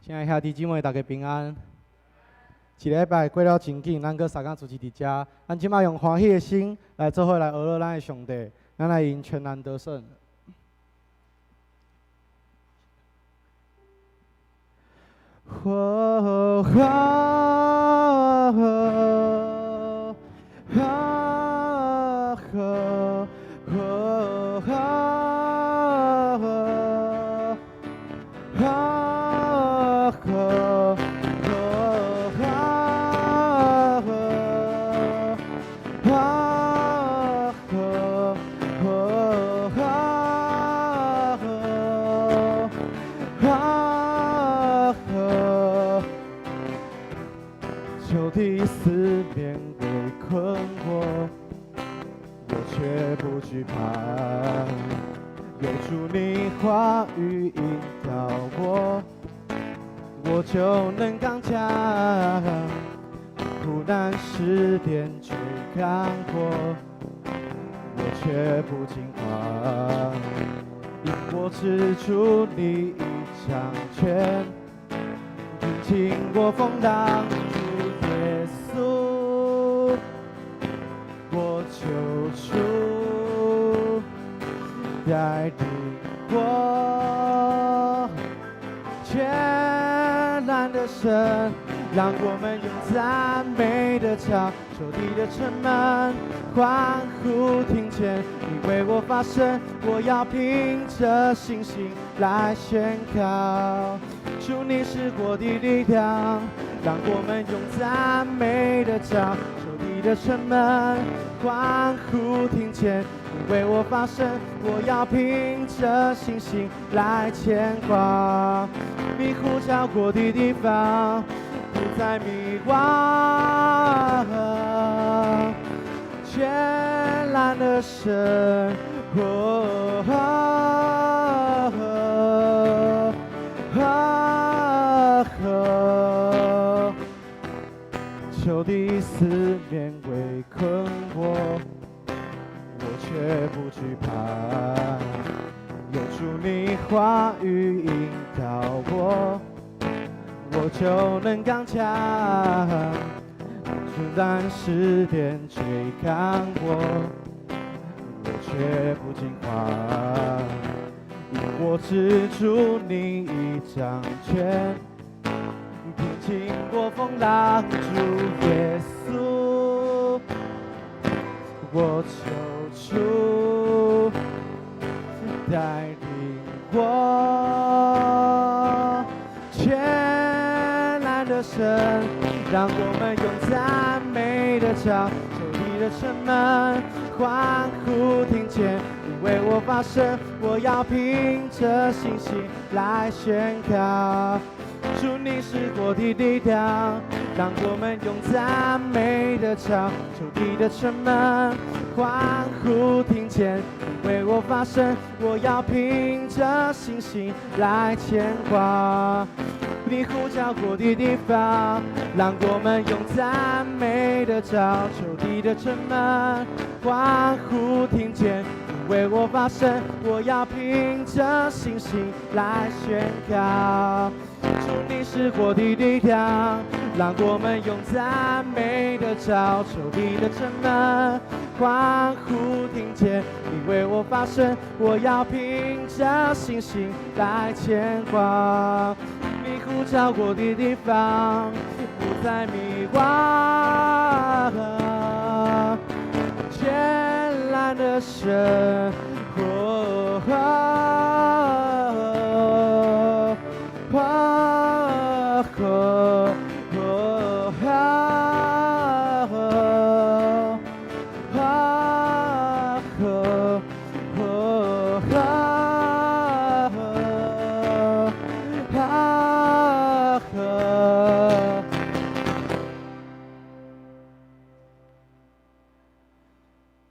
亲爱兄弟姊妹，大家平安。一礼拜过了真紧，咱搁三天主持伫遮，咱即马用欢喜的心来做伙来讹乐咱的上帝，咱来因全然得胜。仇敌四面围困我，我却不惧怕。有主你话语引导我，我就能刚强。苦难试炼追赶我，我却不惊慌。因我知主你已掌权，平静我风浪。耶稣，我救主带领我，全然的神，让我们用赞美的唱，仇敌的城门欢呼听见，你为我发声，我要凭着信心来宣告，主你是我的力量。让我们用赞美的唱，仇敌的城门欢呼听见，你为我发声，我要凭着信心来牵挂。你呼叫过的地方，不再迷惘，全然的神。仇敌四面围困我，我却不惧怕。有主你话语引导我，我就能刚强。苦难试炼追赶我，我却不惊慌。因我知主你已掌权。平静过风浪，主耶稣，我求主带领我，全然的神，让我们用赞美的唱，仇敌的城门欢呼听见，你为我发声，我要凭着信心来宣告。主你是我的力量，让我们用赞美的唱，仇敌的城门欢呼听见，你为我发声，我要凭着信心来牵挂。你呼叫过的地方，让我们用赞美的唱，仇敌的城门欢呼听见，你为我发声，我要凭着信心来宣告。主你是我的力量，让我们用赞美的召，仇敌的城门欢呼听见，你为我发声，我要凭着信心来牵挂。你呼召过的地方，不再迷惘，全然的神。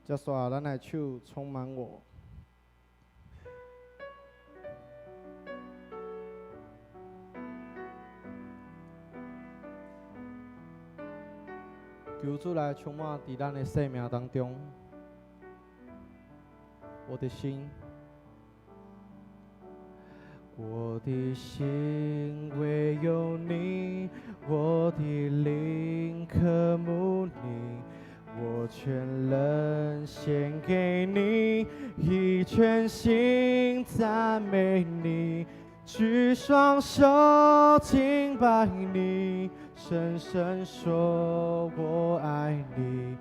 接下咱的手充满我。求主来充满在咱的生命当中，我的心，我的心唯有你，我的灵渴慕你，我全人献给你，以全心赞美你，举双手敬拜你，深深说我爱你，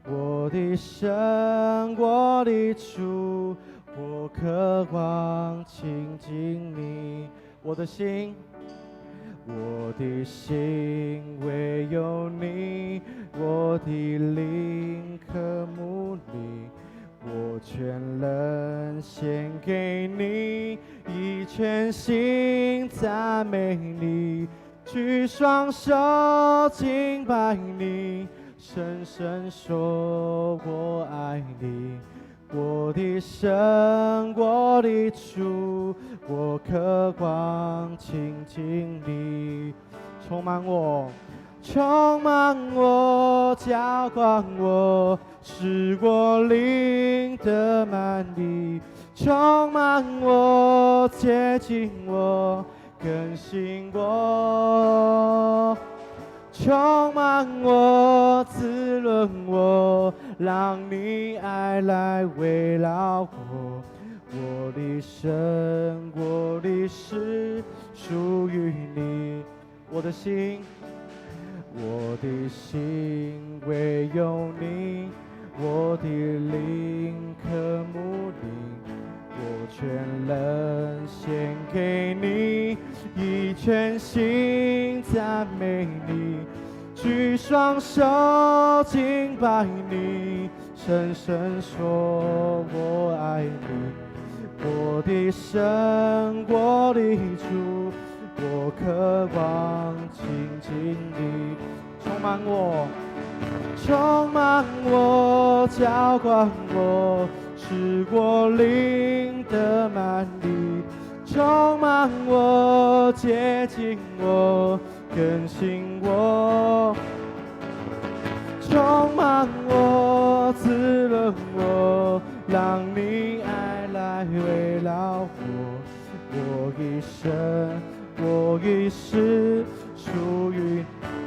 我的神，我的主。我渴望亲近你，我的心，我的心唯有你，我的灵渴慕你，我全人献给你，以全心赞美你，举双手敬拜你，深深说我爱你。我的神，我的主，我渴望亲近你，充满我，充满我，浇灌我，使我灵得满溢，充满我，接近我，更新我。充满我，滋润我，让你爱来围绕我。我的神，我的事属于你。我的心，我的心唯有你。我的灵渴慕你。我全人献给你，以全心赞美你，举双手敬拜你，深深说我爱你。我的神，我的主，我渴望亲近你，充满我，充满我，浇灌我。使我灵得满溢，充满我，接近我，更新我，充满我，滋润我，让你爱来围绕我。我一生，我一世属于，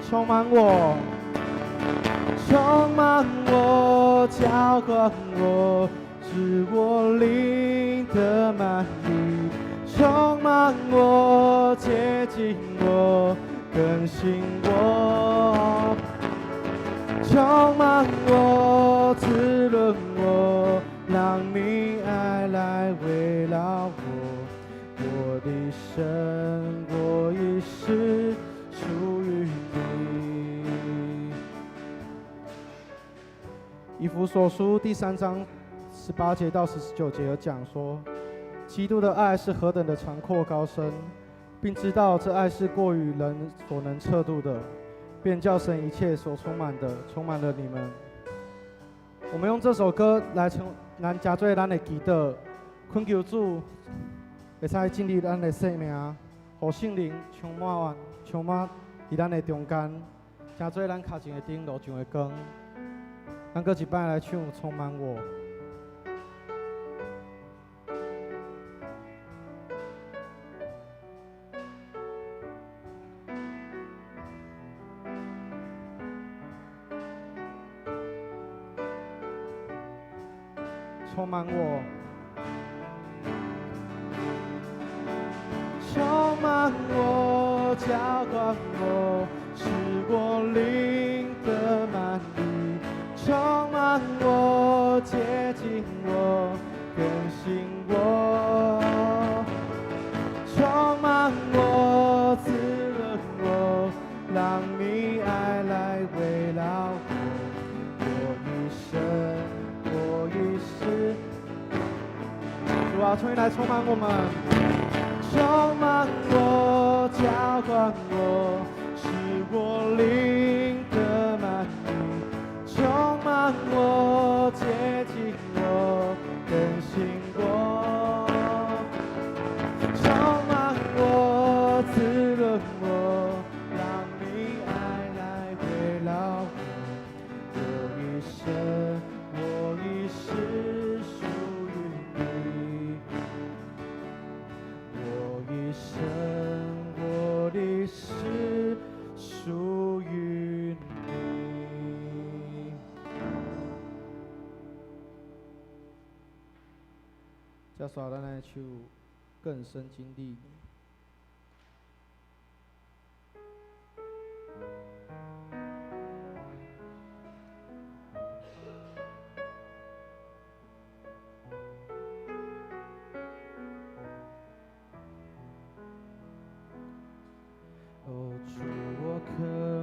充满我，充满我，浇灌我。使我灵得满溢，充满我，接近我，更新我，充满我，滋润我，让你爱来围绕我。我的神，我一世属于你。以弗所书第3章18节到49节有讲说，基督的爱是何等的长阔高深，并知道这爱是过于人所能测度的，便叫神一切所充满的充满了你们。我们用这首歌来加做咱的祈祷，恳求主会使进入咱的生命，让圣灵充满在咱的中间，加做咱脚前的灯，路上的光。咱搁一摆来唱充满我。充满我，充满我，浇灌我，使我灵得满溢，充满我，接近我，更新我，充满我，滋润我，让你爱来围绕我，我一生。主啊，重新来充满我们，充满我，浇灌我，使我灵得满溢，充满我，接近我，更新我，充满我，滋润我，让你爱来围绕我，我一生，我一世。接续咱来唱更深经历你。哦，主，我渴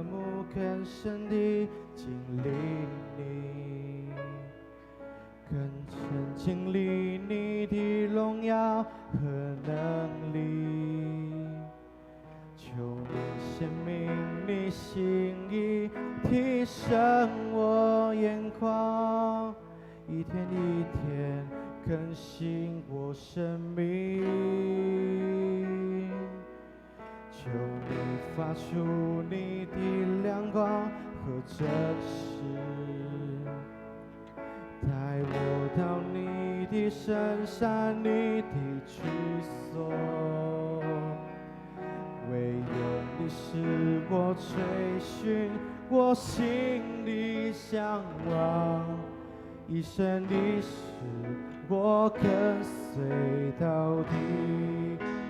慕更深地经历你，更深经历你的荣耀和能力。求你显明你心意，提升我眼光，一天一天更新我生命。求你发出你的亮光和真实，带我到你的深山，你的居所。唯有你是我追寻，我心里向往，一生一世我跟随到底。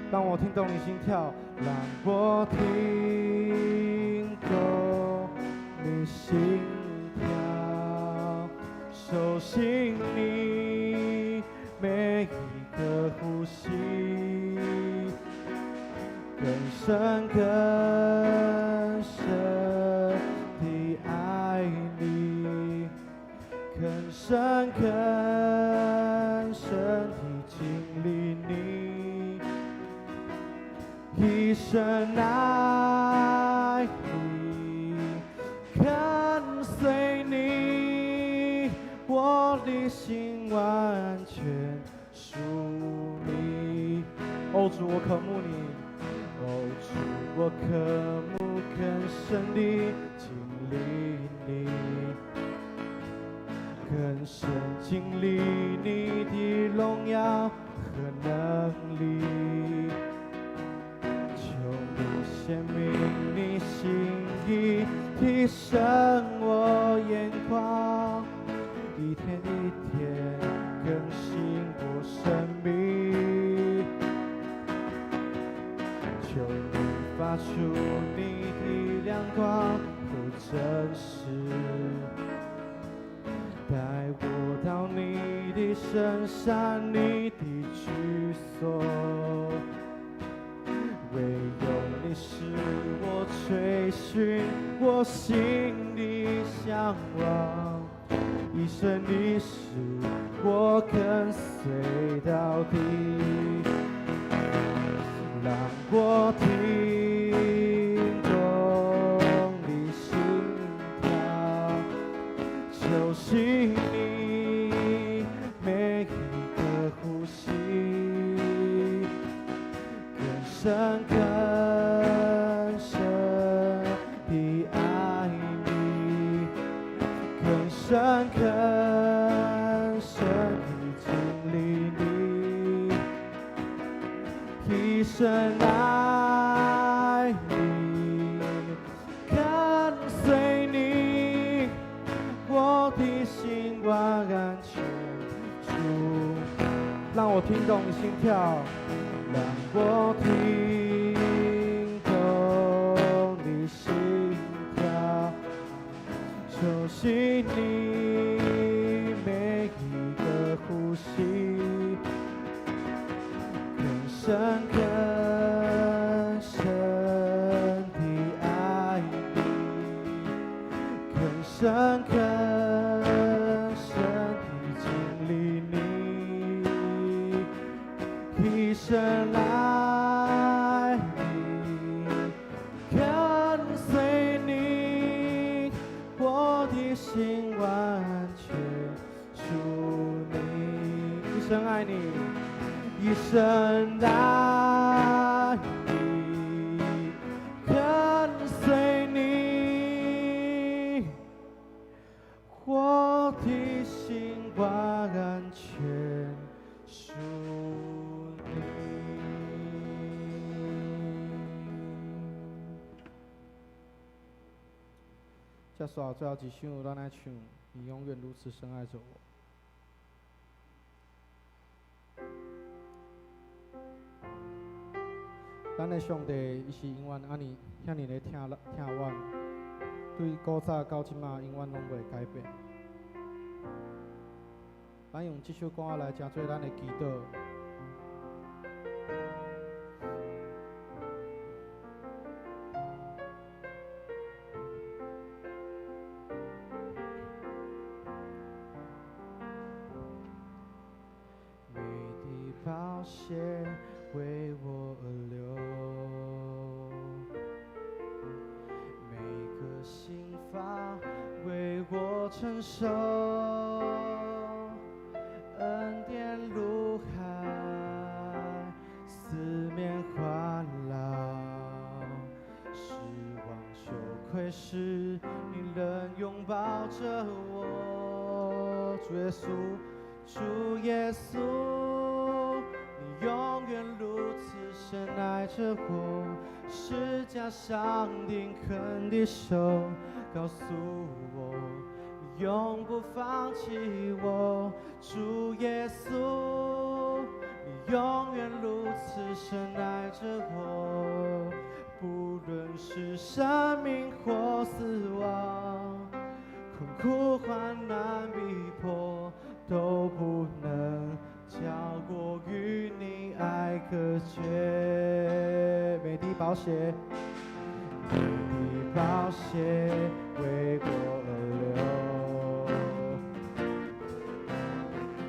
让我听懂你心跳，让我听懂你心跳，熟悉你每一个呼吸，更深更深地爱你，更深更深地经历你。一生爱你，跟随你，我的心完全属你。哦，主，我渴慕你。哦，主，我渴慕更深地经历你，更深经历你的荣耀和能力。显明你心意，提升我眼光，一天一天更新我生命。求你发出你的亮光和真实，带我到你的深山，你的居所。唯有你是我追寻，我心里向往，一生一世我跟随到底。让我听懂你心跳，熟悉你每一个呼吸，更深更深地爱你，更深更深地经历你，一生爱你，跟随你，我的心完全属。让我听懂你心跳。让我听懂你心跳，熟悉你每一个呼吸，更深更深地爱你，更深更深地经历你，一生爱你，跟随你，我的心完全属你。一生爱你，一生爱你，跟随你，我的心完全属你。接续最后一首，咱来唱《你永远如此深爱着我》。咱的上帝伊是永远安尼遐尼咧听阮，对古早到即马永远拢袂改变。咱用即首歌来诚做咱的祈祷。你的宝血为我而流，每个心法为我承受，恩典如海，四面环绕，失望羞愧时，你仍拥抱着我，主耶稣。主耶稣，你永远如此深爱着我，十架上钉痕的手告诉我，你永不放弃我。主耶稣，你永远如此深爱着我，不论是生命或死亡，困苦患难逼迫。都不能超过与你爱隔绝。美的宝血，美的宝血为我而流，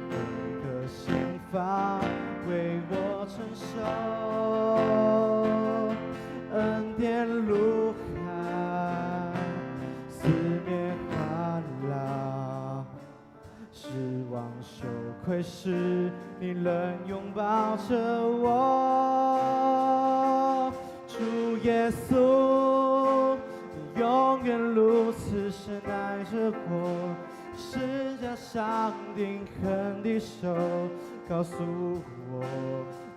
每个心房为我承受，恩典如海，四面环绕。失望羞愧时，你仍拥抱着我。主耶稣，你永远如此深爱着我，十架上钉痕的手告诉我，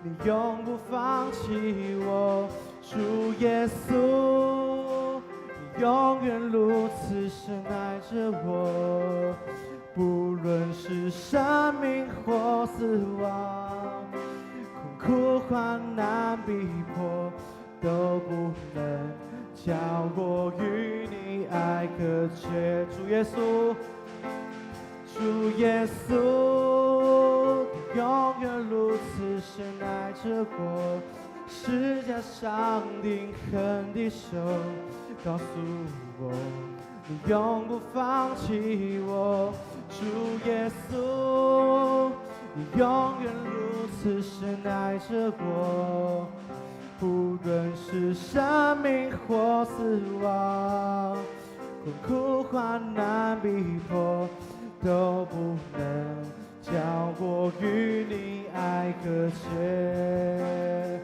你永不放弃我。主耶稣，你永远如此深爱着我。不论是生命或死亡，困苦患难逼迫，都不能超过与你爱隔绝。主耶稣，主耶稣，永远如此深爱着我，十架上钉痕的手告诉我，你永不放弃我。主耶稣，你永远如此深爱着我，不论是生命或死亡，困苦患难逼迫，都不能超过与你爱隔绝。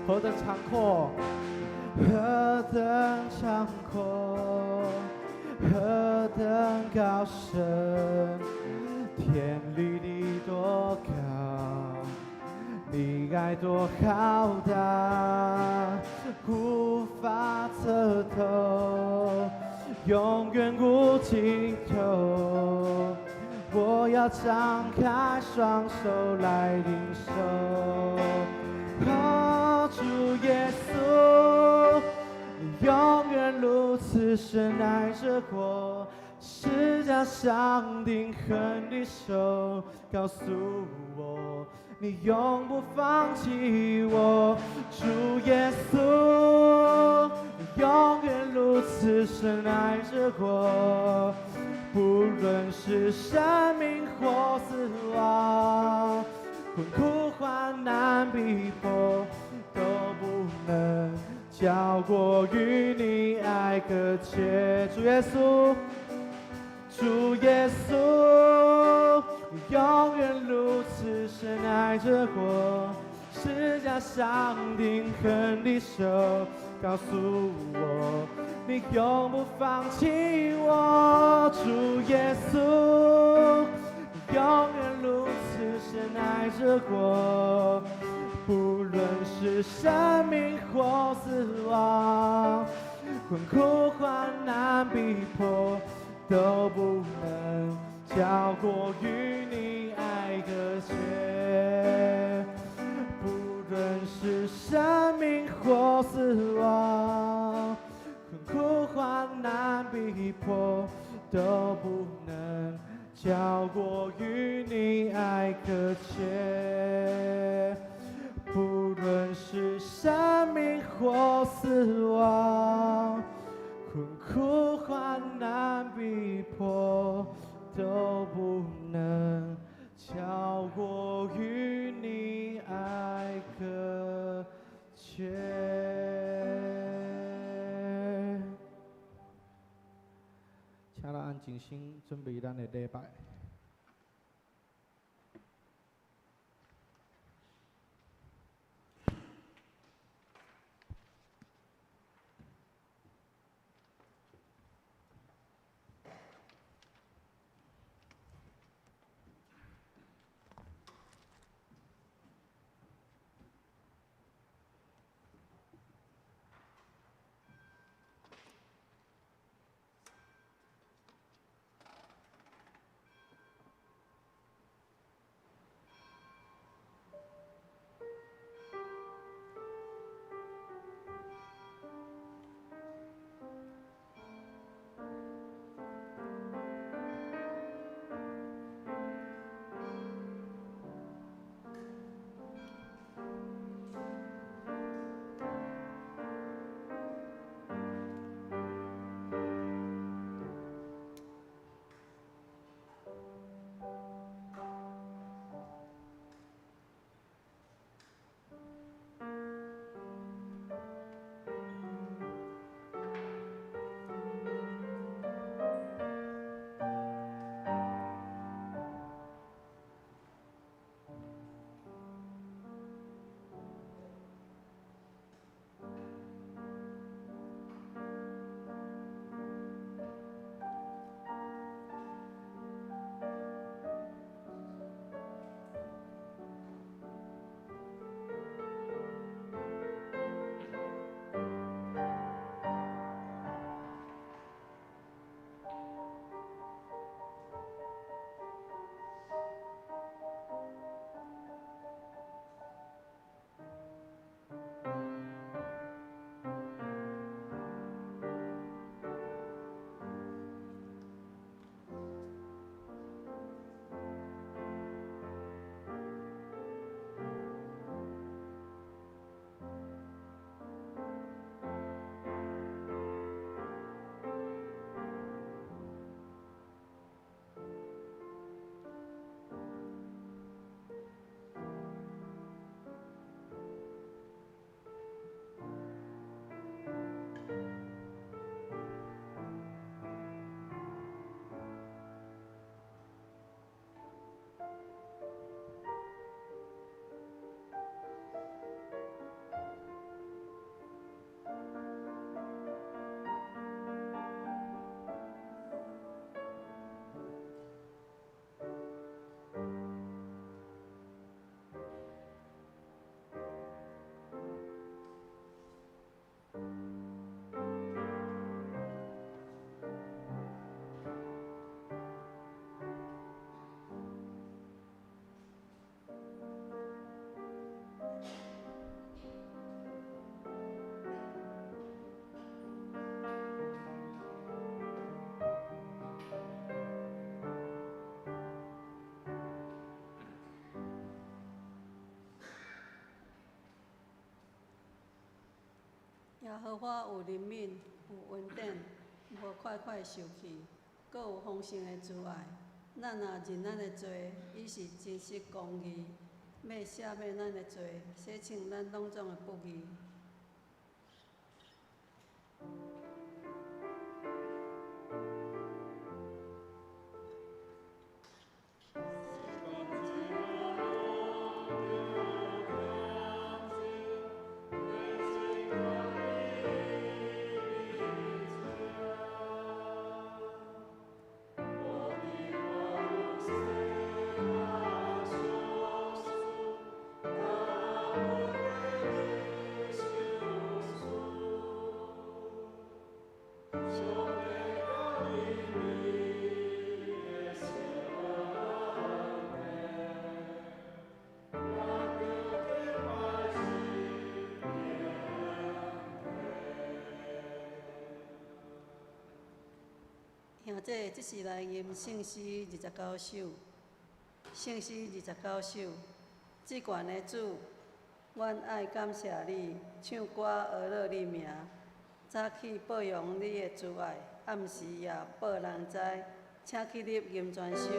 何等长阔，何等长阔，何等高深，天离地多高，你爱多浩大，无法测透，永远无尽头。我要张开双手来领受。哦，主耶稣，你永远如此深爱着我，十架上钉痕的手告诉我，你永不放弃我。主耶稣，你永远如此深爱着我，不论是生命或死亡，困苦患难逼迫，都不能超过与你爱隔绝。主耶稣，主耶稣，你永远如此深爱着我，十架上钉痕的手告诉我，你永不放弃我。主耶稣，你永远如此深爱着我，不论是生命或死亡，困苦患难逼迫，都不能超过与你爱隔绝。论是生命或死亡，困苦患难逼迫，都不能超过与你爱可切。不论是生命或死亡，困苦患难逼迫，都不能超过与你爱可切。请咱安静心，准备咱的礼拜。耶和华有怜悯，有稳定，无快快受气，阁有丰盛的慈爱。咱若认咱的罪，伊是真实公义，要赦免咱的罪，洗清咱拢总的不义。这是来吟圣诗29首，圣诗29首。至悬的主，阮爱感谢你，唱歌学乐你名。早起报扬你的慈爱，暗时也报人知，请起立吟全首。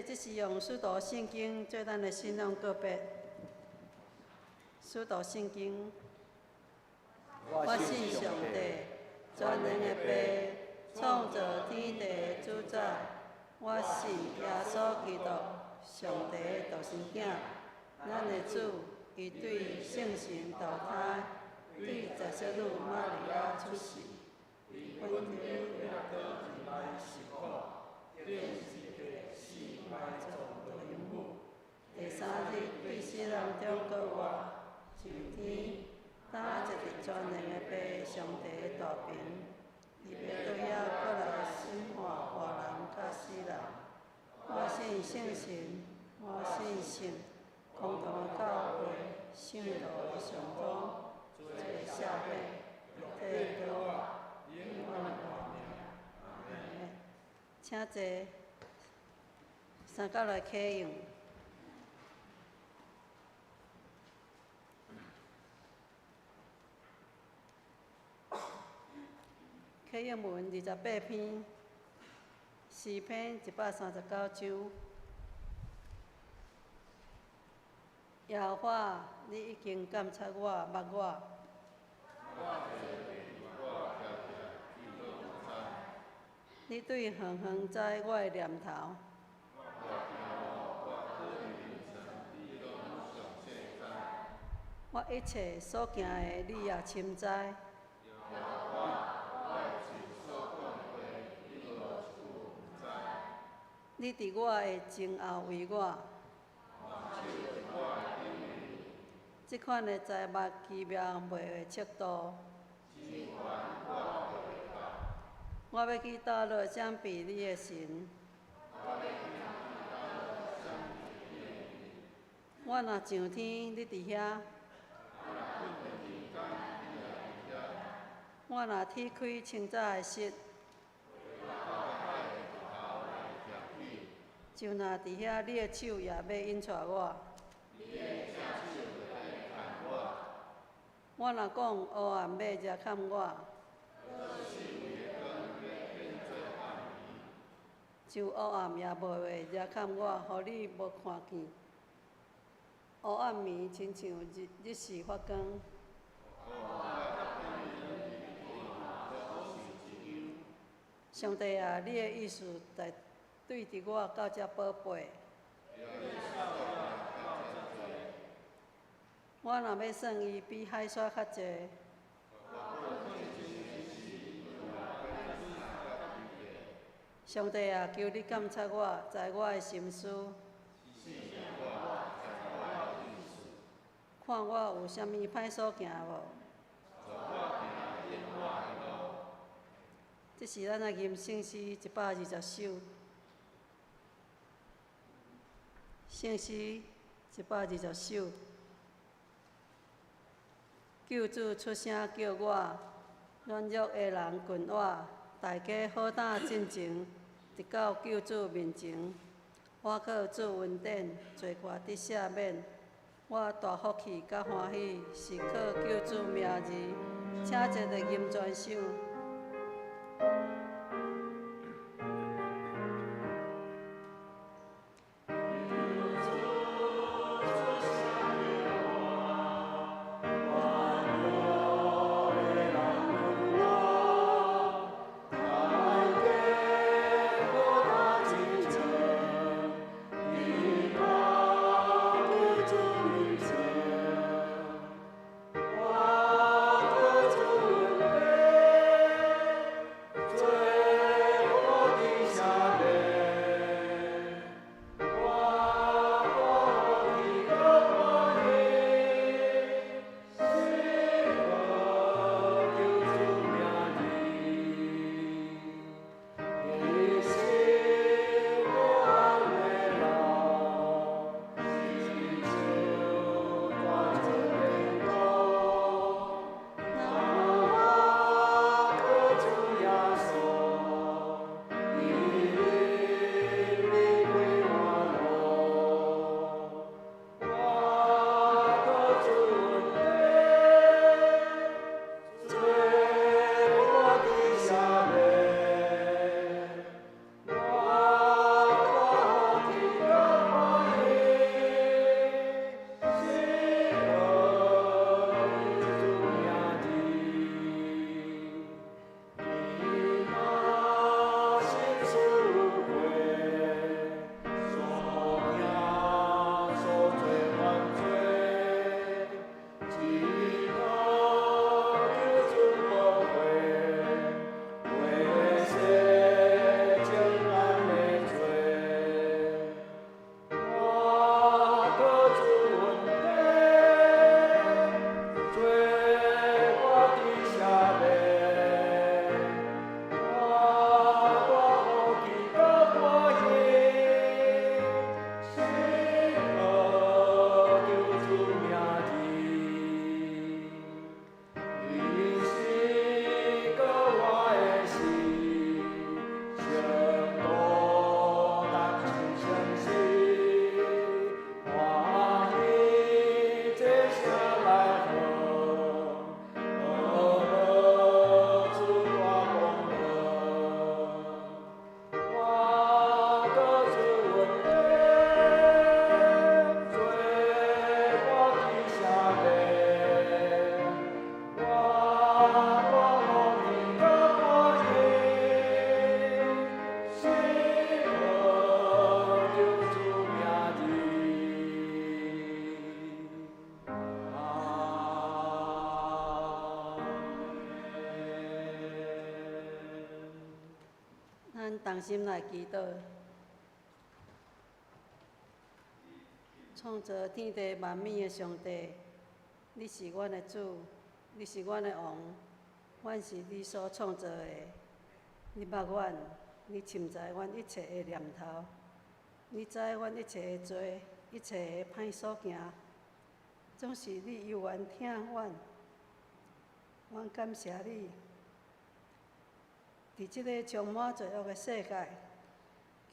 这是用使徒圣经做咱的信仰告别。使徒圣经，我信上帝，全能的父，创造天地的主宰。我信耶稣基督，上帝的独生子，咱的主，伊对圣神投胎，对十色女玛利亚出世，本天约过人来受苦，对埋葬到阴府，第三日对死人中过活，上天，打一日全能的父上帝的大屏，伊要倒遐过来审判活人甲死人。我信圣神，我信圣，共同的教会，圣道的上宗，罪赦免，肉体得活，永远活命。阿门。请坐。三角来启用。启用文28篇，诗篇139章。耶和华，你已经监察我、捌我。你对远远知我的念头。我一切所行的，你也深知。你伫我的前后为我。即款的财物奇妙袂会测度。我要去倒落奖庇你的神。我若上天，你伫遐。我若踢开清早的室，就若伫遐，你的手也要引带我。我若讲黑暗要遮砍我，就黑暗也无会遮砍我，互你无看见。黑暗暝亲像日时发光。上帝啊，你的意思在对伫我到遮宝贝。我若要算伊比海沙较济，上帝啊，求你监察我，知我的心思，看我有啥物歹所行无。这是咱的吟圣诗120首，圣诗120首。救主出声叫我，软弱的人群我，大家好胆进前，直到救主面前。我靠主恩典，罪过得赦免。我大福气甲欢喜，是靠救主名字，请一个吟全首。咱同心来祈祷，创造天地万物的上帝，你是阮的主，你是阮的王，阮是你所创造的。你捌阮，你深知阮一切的念头，你知阮一切的罪，一切的歹所行，总是你悠然听阮。阮感谢你。伫即个充满罪恶的世界，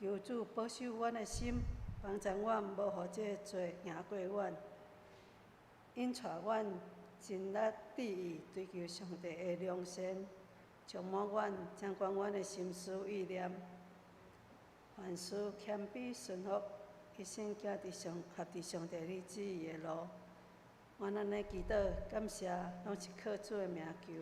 求主保守阮的心，帮助阮无互即个罪赢过阮，引带阮尽力致意追求上帝的良善，充满阮，掌管阮的心思意念，凡事谦卑顺服，一生行伫合伫上帝你旨意的路。阮安尼祈祷，感谢，拢是靠主的名求。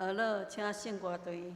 俄勒请圣歌队。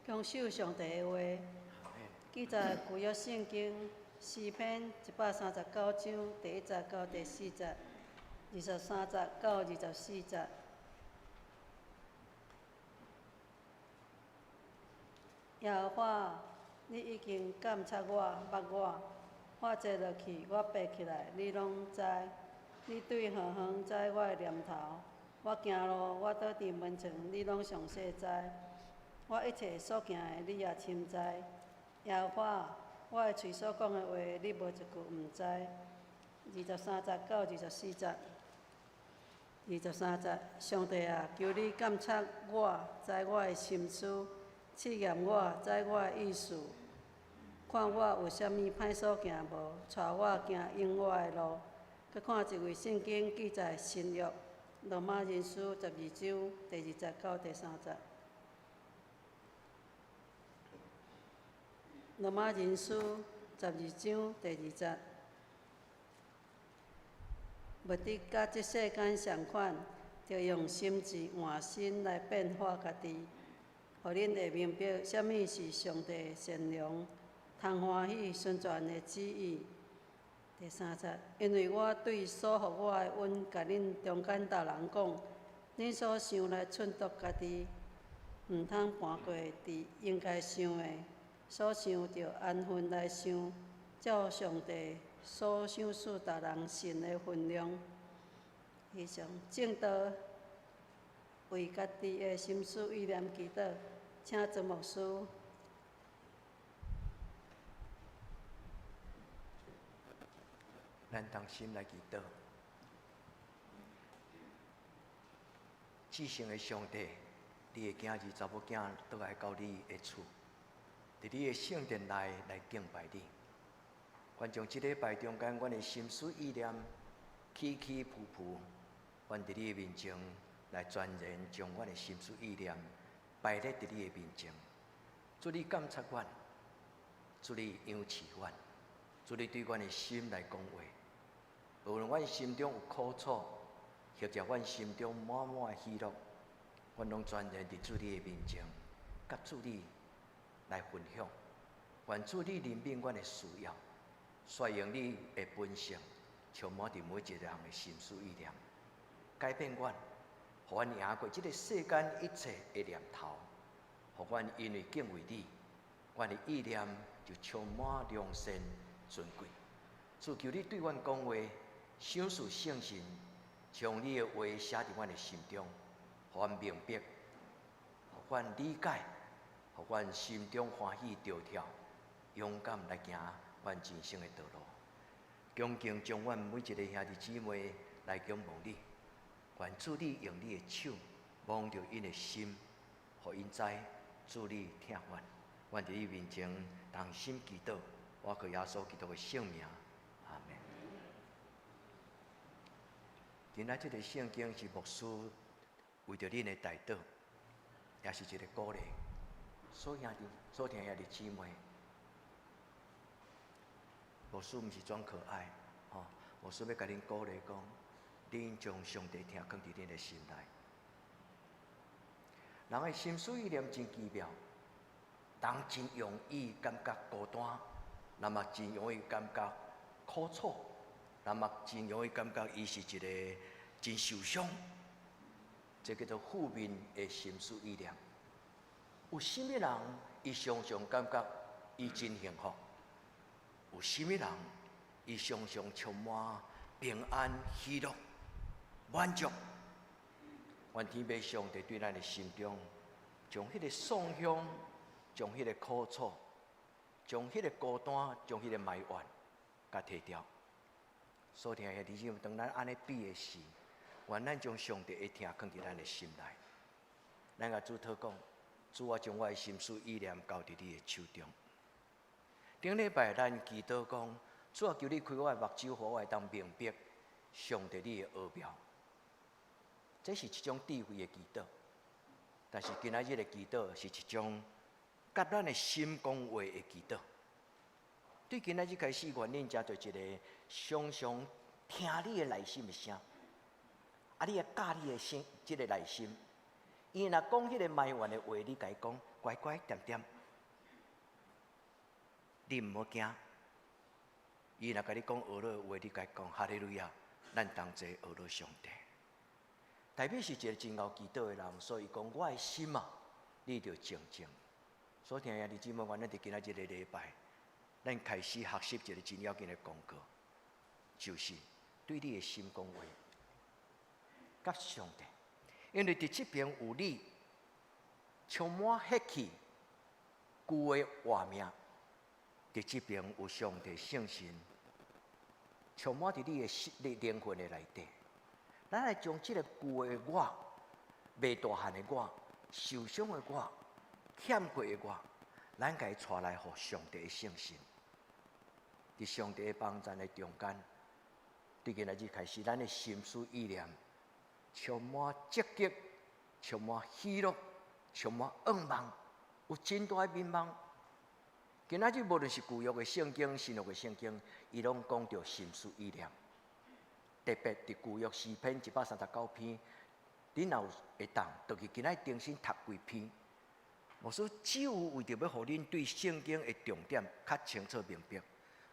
恭守上帝的话，记在旧约圣经诗篇139章第1节到第4节，23节到24节。耶和华，你已经监察我、捌我，我坐落去，我爬起来，你拢知。你对远远知我的念头，我行路，我倒伫门床，你拢详细知。我一切所行的，你也深知。耶和华，我的嘴所讲的话，你无一句毋知。23节到24节，23节，上帝啊，求你监察我，知我的心思，试验我，知我的意思，看我有啥物歹所行无，带我行永我的路。佮看一位圣经记载新约罗马人书12章第2节到第3节。罗马人书12章第2节。目的甲即世间相款，着用心智换心来变化家己，互恁会明白啥物是上帝的善良、通欢喜、顺全的旨意。第3节，因为我对所予我的恩，甲恁中间逐人讲，恁所想来忖度家己，毋通盘过伫应该想的，所想着安分来想，照上帝所想使逐人信的分量。以上正道为家己的心思意念祈祷，请曾牧师。咱同心来祈祷。至圣的上帝，你的囝儿查某囝倒来到你的厝，伫你的圣殿内来敬拜你。愿将即礼拜中间，阮的心思意念起起伏伏，愿伫你的面前来全然将阮的心思意念摆列伫你的面前。祝你监察阮，祝你养持阮，祝你对阮的心来讲话。无论阮心中有苦楚，或者阮心中满满的喜乐，阮拢全然伫主你的面前，甲主你来分享。愿主你怜悯阮的需要，率用你的本性，充满伫每一个人的心思意念，改变阮，互阮赢过即个世间一切的念头，互阮因为敬畏你，阮的意念就充满良善尊贵。主求你对阮讲话。想事圣神，将你的话写伫阮的心中，互阮明白，互阮理解，互阮心中欢喜跳跳，勇敢来行阮人生的道路。恭敬将阮每一个兄弟姊妹来仰望你，愿主你用你的手摸着因的心，互因知主你疼阮。阮伫你面前同心祈祷，我靠耶稣基督的圣名。今仔这个圣经是牧师为着恁的代祷，也是一个鼓励。所听兄弟姊妹，牧师毋是装可爱，牧师要甲恁鼓励讲，恁将上帝听放伫恁的心内。人的心思意念真奇妙，人真容易感觉孤单，那么真容易感觉苦楚。那么真容易感觉伊是一个真受伤，这叫做负面的心思意念。有甚物人伊常常感觉伊真幸福，有甚物人伊常常充满平安、喜乐、满足。愿天父上帝对咱的心中，将迄个丧香，将迄个苦楚，将迄个孤单，将迄个埋怨，甲摕掉。所听兄弟姊妹，当咱安尼比的时，愿咱将上帝的听放伫咱的心内。咱甲主祷讲，主我将我的心思意念交伫你的手中。顶礼拜咱祈祷讲，主啊，求你开我的目睭，互我会当明白上帝你的奥妙。这是一种智慧的祈祷，但是今仔日的祈祷是一种甲咱的心讲话的祈祷。对今仔日开始，愿恁才做一个常常听你的内心的声，你也教你的心，这个内心。伊若讲迄个埋怨的话，你甲伊讲，乖乖点点，你毋好惊。伊若甲你讲恶乐的话，你甲伊讲哈利路亚，咱同齐恶乐上帝。代表是一个真敖祈祷的人，所以讲我的心啊，你着静静。所以听兄弟姊妹，咱伫今仔日的礼拜。咱开始学习一个真要紧的功课，就是对你的心讲话，甲上帝。因为伫即边有你，充满血气、旧的画面，伫即边有上帝圣神，充满伫你的灵魂的内底。咱来将即个旧的我、未大汉的我、受伤的我、欠缺的我，咱家带来互上帝的圣神。伫上帝的帮助的中间，伫今仔日开始，咱的心思意念充满积极，充满喜乐，充满愿望，有真大的美梦。今仔日无论是旧约的圣经、新约的圣经，伊拢讲到心思意念。特别伫旧约诗篇139篇，恁若有会当，就去今仔重新读几篇。牧师只有为着要互恁对圣经的重点较清楚明白。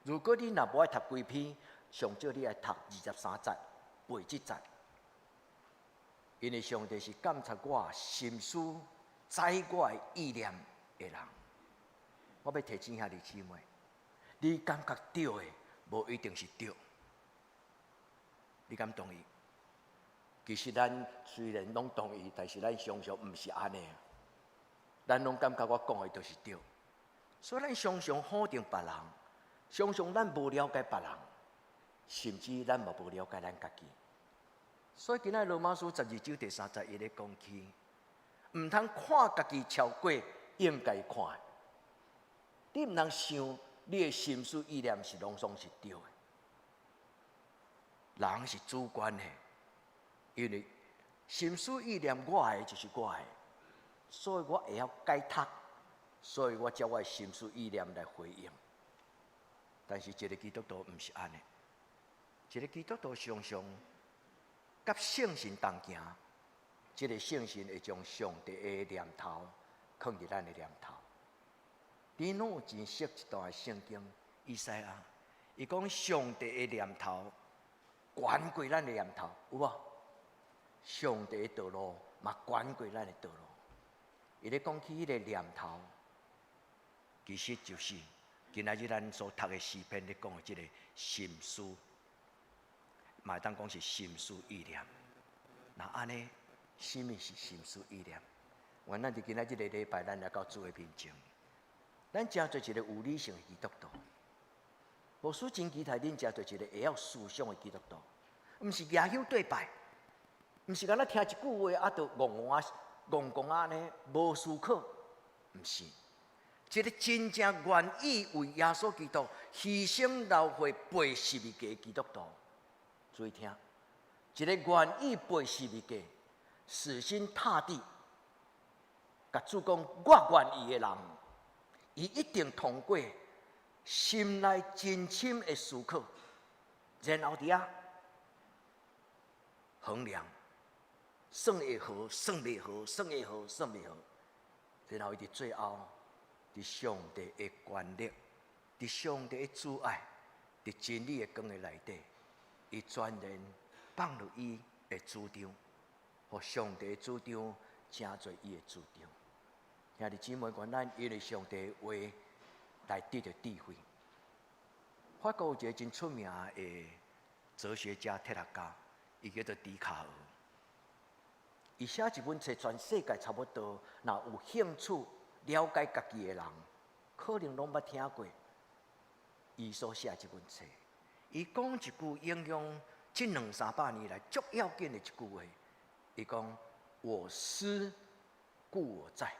如果你若无爱读几篇，上少你爱读23节，背即节。因为上帝是监察我心思、知我的意念的人。我要提醒兄弟姊妹，你感觉对的，无一定是对。你敢同意？其实咱虽然拢同意，但是咱常常毋是安尼啊。咱拢感觉我讲的都是对，所以咱常常否定别人，常常咱无了解别人，甚至咱嘛无了解咱家己。所以今仔罗马书12章第3节，伊咧讲起，毋通看家己超过应该看的。你毋通想，你的心思意念是拢总是对的。人是主观的，因为心思意念我的就是我的，所以我会晓解读，所以我照我的心思意念来回应。但是一个基督徒毋是安尼，一个基督徒常常甲圣神同行，这个圣神会将上帝的念头放伫咱的念头。你拢有真熟一段圣经，以赛亚，伊讲上帝的念头悬过咱的念头，有无？上帝的道路嘛悬过咱的道路。伊咧讲起迄个念头，其实就是今仔日咱所读的诗篇咧讲的即个心思，嘛会当讲是心思意念。那安尼，什么是心思意念？原咱伫今仔日个礼拜，咱来到主的面前。咱真做一个有理性的基督徒，牧师真期待恁真做一个会晓思想的基督徒，毋是牙休对拜，毋是敢若听一句话啊，就戆安尼无思考，毋是，一个真正愿意为耶稣基督牺牲流血背十字架的基督徒。注意听，一个愿意背十字架、死心塌地，甲主讲我愿意的人。伊一定通过心内真深的思考，然后伫遐衡量，算会好，算袂好，算会好，算袂好，然后伊伫最后，伫上帝的权力，伫上帝的主爱，伫真理的光的内底，伊全然放入伊的主张，互上帝的主张成做伊的主张。兄弟姊妹，愿咱因为上帝的话来得到智慧。法国有一个真出名的哲学家、哲学家，伊叫做笛卡尔。伊写一本册，全世界差不多若有兴趣了解家己的人，可能拢捌听过伊所写这本册。伊讲一句影响这200-300年来足要紧的一句话，伊讲：“我思故我在。”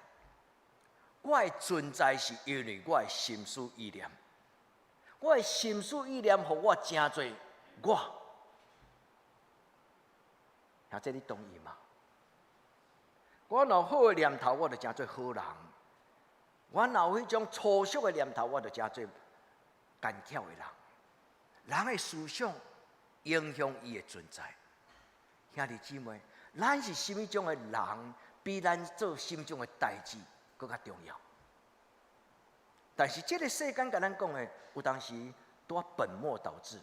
我的存在是因为我的心思意念，我的心思意念，互我真做我。兄弟，你同意吗？我若有好的念头，我就真做好人；我若有迄种粗俗的念头，我就真做干巧的人。人的思想影响伊的存在。兄弟姊妹，咱是什么种的人，比咱做什么种的代志更加重要。但是这个世间甲咱讲的，有当时拄本末倒置。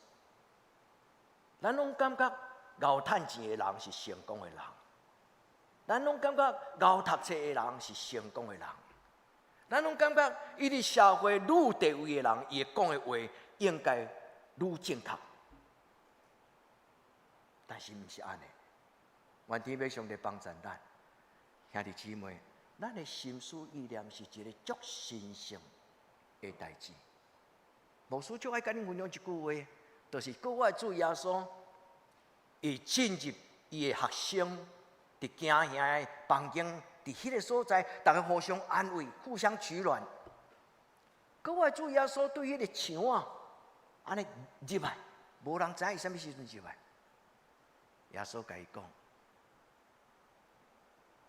咱拢感觉熬趁钱的人是成功的人，咱拢感觉熬读册的人是成功的人，咱拢感觉伊伫社会愈有地位的人，伊讲的话应该愈正确。但是毋是安尼，愿天父上帝帮助咱，兄弟姊妹。咱的心思意念是一个足神圣的代志，牧师就爱甲恁分享一句话，就是各位主耶稣，伊进入伊的学生伫惊吓的房间，伫迄个所在，大家互相安慰，互相取暖。各位主耶稣对迄个墙啊，安尼入来，无人知伊啥物时阵入来。耶稣甲伊讲，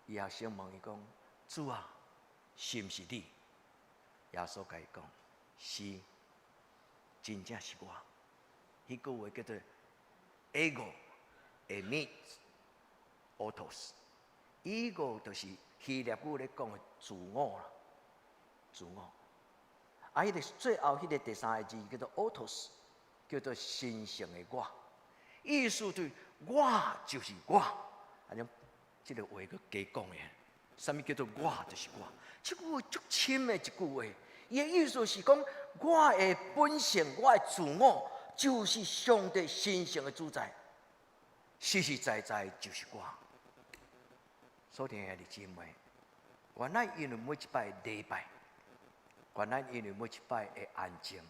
伊学生问伊讲：“主啊，是毋是你？”耶稣甲伊讲：“是，真正是我。”迄句话叫做 ego emis autos。ego 就是希腊语咧讲的自我啦，自我。啊，迄个最后迄个第三个字叫做 autos， 叫做神圣的我。意思对，我就是我。安尼，即个话佮加讲诶。啥物叫做我就是我？即句话足深的一句话。伊的意思是讲，我的本性，我的自我，就是上帝神圣的主宰，实实在在就是我。所以兄弟姊妹，原来因为每一摆礼拜，原来因为每一摆的安静，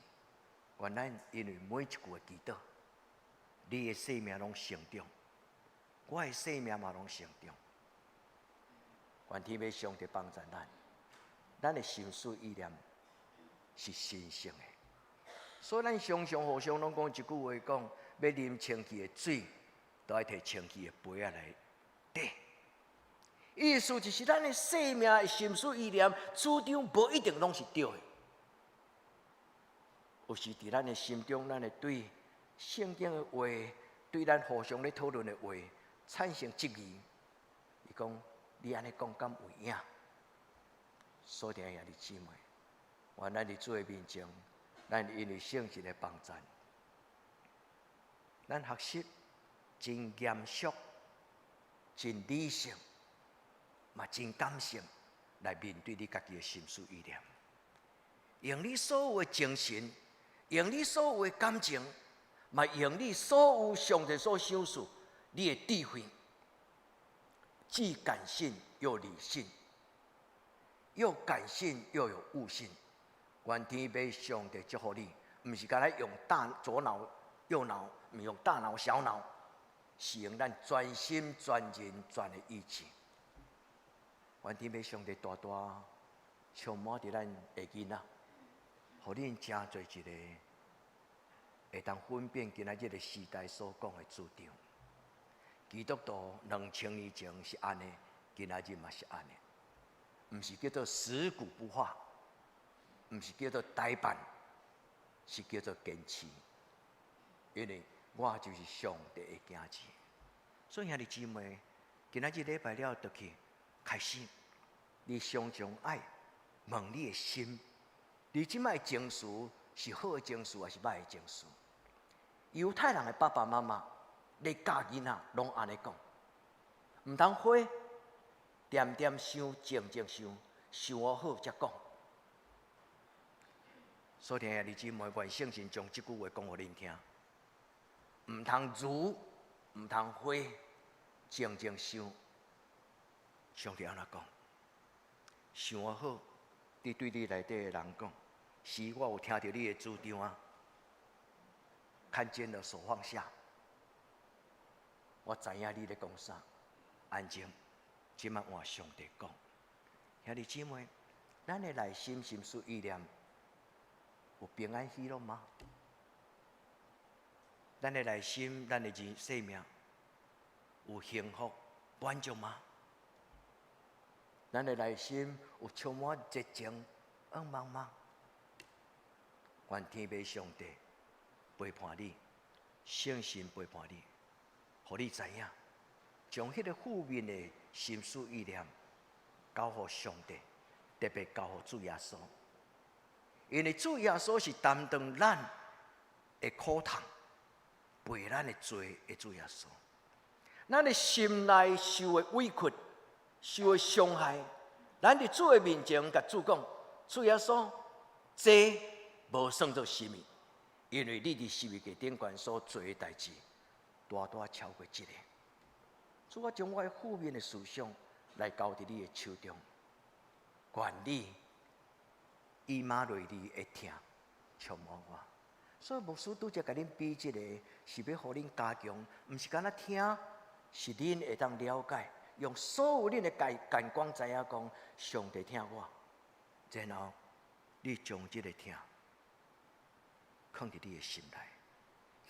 原来因为每一句的祈祷，你的生命拢成长，我的生命嘛拢成长。愿天父上帝帮助咱的心思意念是神圣的。所以咱常常互相拢讲一句话，讲要啉清气的水，都要摕清气的杯仔来滴。意思就是咱的生命的心思意念主张无一定拢是对的，有时伫咱的心中，咱会对圣经的话，对咱互相咧讨论的话产生质疑。伊讲你安尼讲敢有影？所以兄弟姊妹，原来伫主的面前，咱因为圣经的帮助，咱学习真严肃、真理性。嘛，真感性来面对你家己的心思意念，用你所有的精神，用你所有的感情，嘛用你所有上帝所赏赐你的智慧，既感性又理性，又感性又有悟性。愿天父上帝祝福你，毋是干来用左脑、右脑，毋用大脑、小脑，是用咱全心、全人、全的意志。愿天父上帝大大充满伫咱的囡仔，互恁真侪一个会当分辨今仔日个时代所讲的主张。基督徒2000年前是安尼，今仔日嘛是安尼，毋是叫做死骨不化，毋是叫做呆板，是叫做坚持。因为我就是上帝的囝子，所以兄弟姊妹，今仔日礼拜了倒去。开始，你常常爱问你的心，你即摆情绪是好的情绪还是歹的情绪？犹太人的爸爸妈妈咧教囡仔拢安尼讲，毋通花点点想，静静想，想好才讲。所以兄弟姊妹，愿圣神将即句话讲互恁听，毋通如，毋通花，静静想。上帝安怎讲？想好，你对你内底的人讲，是我有听到你的主张啊，看见了手放下，我知影你咧讲啥，安静，即摆换上帝讲。兄弟姊妹，咱的内心心思意念有平安喜乐吗？咱的内心，咱的生命有幸福满足吗？咱的内心有充满热情、愿望吗？愿天父上帝陪伴你，圣神陪伴你，互你知影，将迄个负面的心思意念交予上帝，特别交予主耶稣，因为主耶稣是担当咱的苦痛，背咱的罪的主耶稣，咱的心内受的委屈。受的伤害，咱伫主的面前，甲主讲：主耶稣，这无算作什么，因为你伫十字架顶悬所做的代志，大大超过这个。主啊，将我的负面的思想来交伫你的手中，愿你以马内利的听，充满我。所以牧师拄则甲恁比即个，是要互恁加强，毋是干那听，是恁会当了解，用所有恁的眼光知影讲，上帝听我，然后你将即个听放伫你的心内，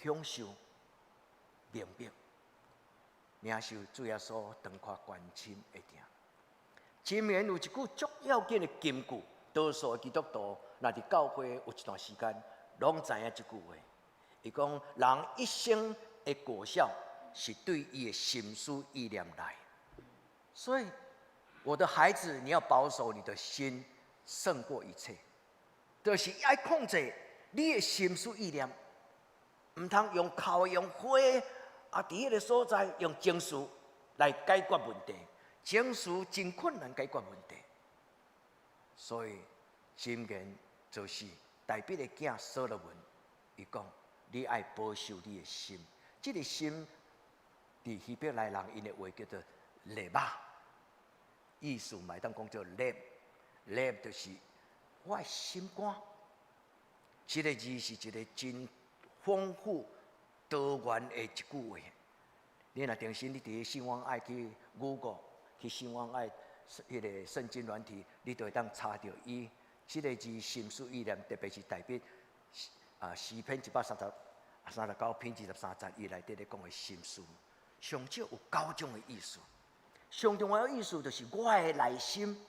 享受明白，领受主耶稣长阔关心的听。前面有一句足要紧的金句，多数的基督徒若伫教会有一段时间，拢知影即句话。伊讲人一生的果效是对伊的心思意念来。所以，我的孩子，你要保守你的心，胜过一切。就是爱控制你的心思意念，唔通用口用花啊，伫迄个所在用情绪来解决问题。情绪真困难解决问题，所以箴言就是大卫的囝所罗门，伊讲：你爱保守你的心，这个心，伫希伯来人因的话叫做勒巴，意思咪当讲做勒就是我的心肝。这个字是一个真丰富多元的一句话。你若定心，你伫新网爱去Google。去新网爱迄个圣经软体，你就会当查到伊即个字心思意念，特别是代表诗篇139篇23节，伊内底咧讲的心思，上少有9种的意思。上重要的意思就是我的内心，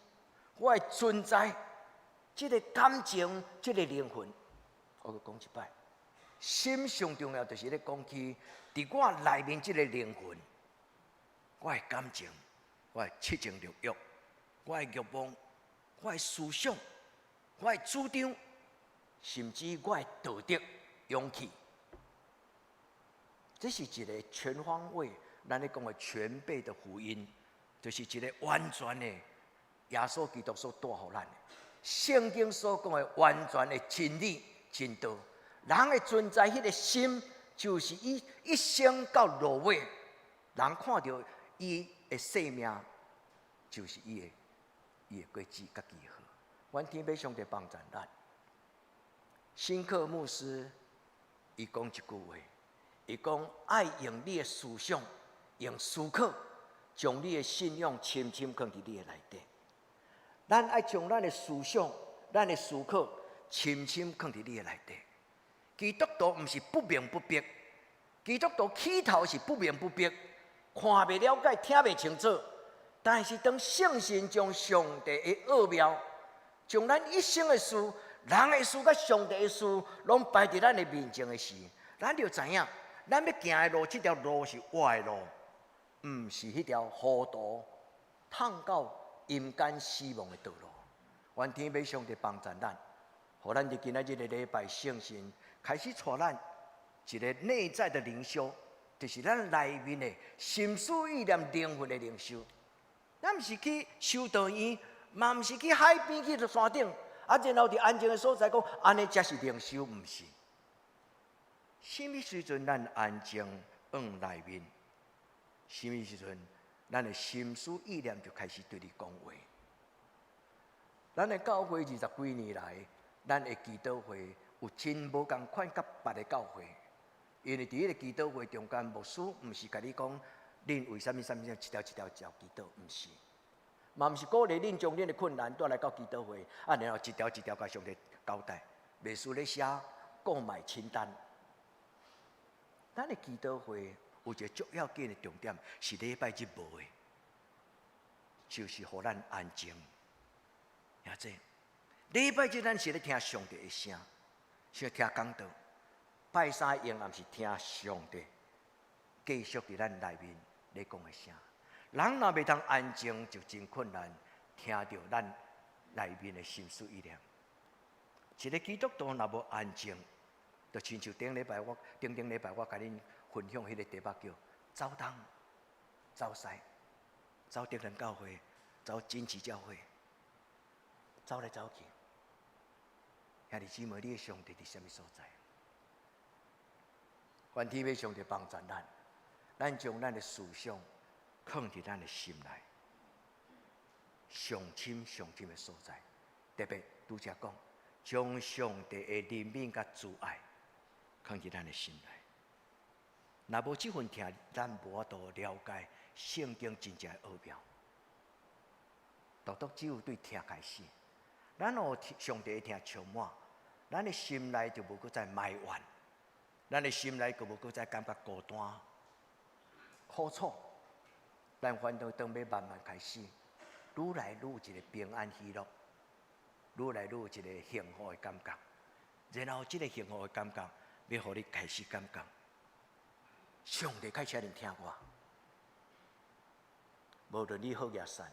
我的存在，即个感情，即个灵魂。我讲一摆，心上重要就是咧讲起伫我内面即个灵魂，我的感情。我的七情六欲，我的欲望，我的思想，我的主张，甚至我的道德勇气，这是一个全方位，咱咧讲的全备的福音，就是一个完全的耶稣基督所带予咱的，圣经所讲的完全的真理真道。人的存在，迄个心，就是伊一生到落尾，人看到伊的生命就是伊的果子甲记号。阮天父上帝帮助咱。新克牧师伊讲一句话，伊讲爱用你的思想，用思考，将你的信仰深深放伫你的内底。咱爱将咱的思想、咱的思考深深放伫你的内底。基督徒毋是不明不白，基督徒起头是不明不白。看袂了解，听袂清楚，但是当圣神将上帝的奥妙，将咱一生的事、人的事、甲上帝的事，拢摆伫咱的面前的时，咱就知影，咱要行的路，这条路是我的路，毋是迄条糊涂、通到阴间死亡的道路。愿天父上帝帮助咱，互咱伫今仔日的礼拜，圣神开始带咱一个内在的灵修。就是咱内面的心思意念、灵魂的灵修。咱毋是去修道院，嘛毋是去海边、去山顶，然后伫安静的所在讲，安尼才是灵修，毋是。什么时阵咱安静往内面？什么时阵咱的心思意念就开始对你讲话？咱的教会20几年来，咱的祈祷会有真无共款，甲别的教会。因为伫迄个祈祷会中间，牧师毋是甲你讲，恁为什么一条祈祷，毋是，嘛毋是鼓励恁将恁的困难带来到祈祷会，然后一条甲上帝交代，袂输咧写购买清单。咱的祈祷会有一个足要紧的重点，是礼拜日无的，就是互咱安静。听这，礼拜日咱是咧听上帝的声，是咧听讲道。拜三用暗是听上帝继续伫咱内面咧讲的声。人若袂当安静，就真困难听到咱内面的心思意念。一个基督徒若无安静，就亲像顶礼拜我甲恁分享迄个题目叫走东、走西、走德人教会、走真奇教会，走来走去。兄弟姊妹，你的上帝伫什么所在？愿天父上帝帮助咱将咱的思想放伫咱的心内，上深的所在。特别拄则讲，将上帝的怜悯甲慈爱放伫咱的心内。若无即份疼，咱无法度了解圣经真正的奥妙。独独只有对疼开始，咱互上帝的疼充满，咱的心内就无搁再埋怨，咱的心内就无搁再感觉孤单、苦楚。咱烦恼当要慢慢开始，愈来愈有一个平安喜乐，愈来愈有一个幸福的感觉。然后，这个幸福的感觉，要互你开始感觉，上帝开始听我。无论你好也善，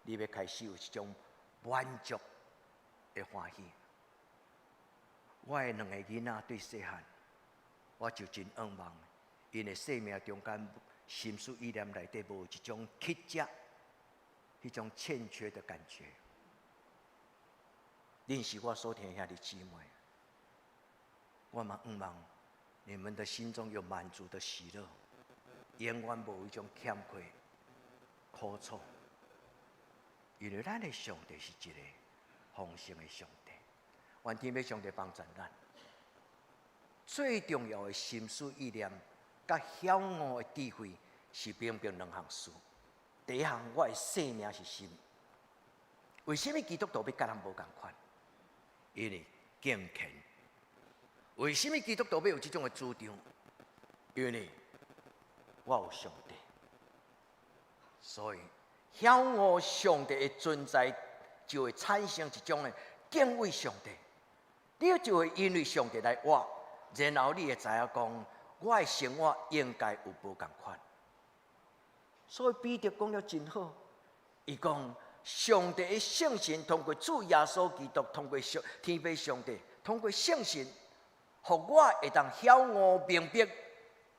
你要开始有一种满足的欢喜。我的两个囡仔对细汉，我就真仰望，因的生命中间心思意念内底无有一种乞食、迄种欠缺的感觉。恁是我所听兄弟姊妹，我嘛仰望你们的心中有满足的喜乐，永远无有一种欠缺、苦楚。因为咱的上帝是一个丰盛的上帝，愿天父上帝帮助咱。最重要的心思意念，甲晓悟的智慧是平平两项事。第一项，我的生命是什么？为什么基督徒要甲咱无共款？因为敬虔。为什么基督徒要有这种的主张？因为我有上帝，所以晓悟上帝的存在，就会产生一种的敬畏上帝。你就会因为上帝来活，然后你会知影讲，我的生活应该有无共款。所以彼得讲了真好，伊讲上帝的圣神通过主耶稣基督，通过天父上帝，通过圣神，互我会当晓悟明白，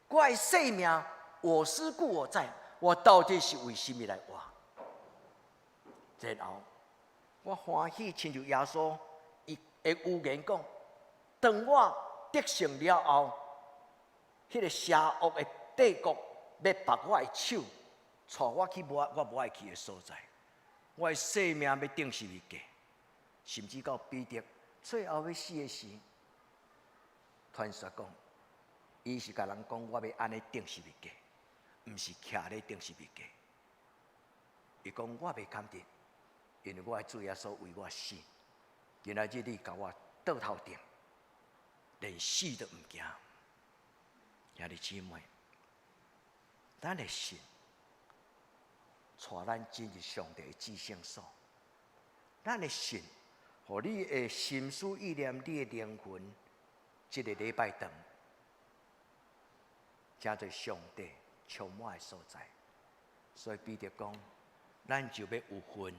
我的生命我思故我在，我到底是为什么来活？然后我欢喜，亲像耶稣伊的预言讲，当我得胜了后，迄个邪恶的帝国要拔我的手，带我去我无爱去的所在。我的生命要定十字架，甚至到彼得最后要死的时，传说讲，伊是甲人讲，我要安尼定十字架，毋是徛咧定十字架。伊讲我袂甘定，因为我的主耶稣为我死，今仔日你甲我倒头定，连死都毋惊。兄弟姊妹，咱的心。带咱进入上帝的至圣所，咱的信，互你的心思意念，你的灵魂，这个礼拜堂，正做上帝充满的所在。所以彼得讲，咱就要有份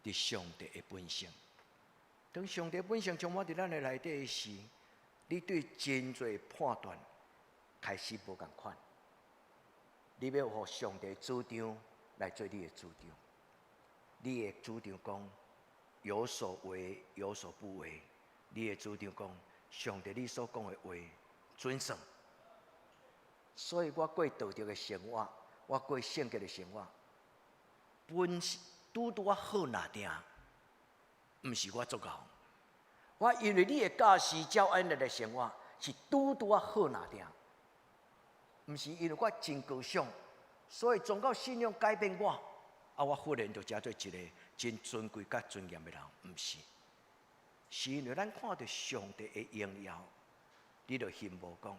伫上帝的本性。当上帝本性充满伫咱的内底时，你对真侪判断开始无共款。你要互上帝主张。来做你的主张，你的主张讲有所为有所不为，你的主张讲上帝你所讲的话准算。所以我过道德的生活，我过圣洁的生活，本是拄啊好哪定，毋是我作搞。我因为你的教示教恩的生活是拄啊好哪定，毋是因为我真高尚。所以，宗教信仰改变我，我忽然就成做一个真尊贵、甲尊严的人，毋是？是因为咱看到上帝的荣耀，你就羡慕讲：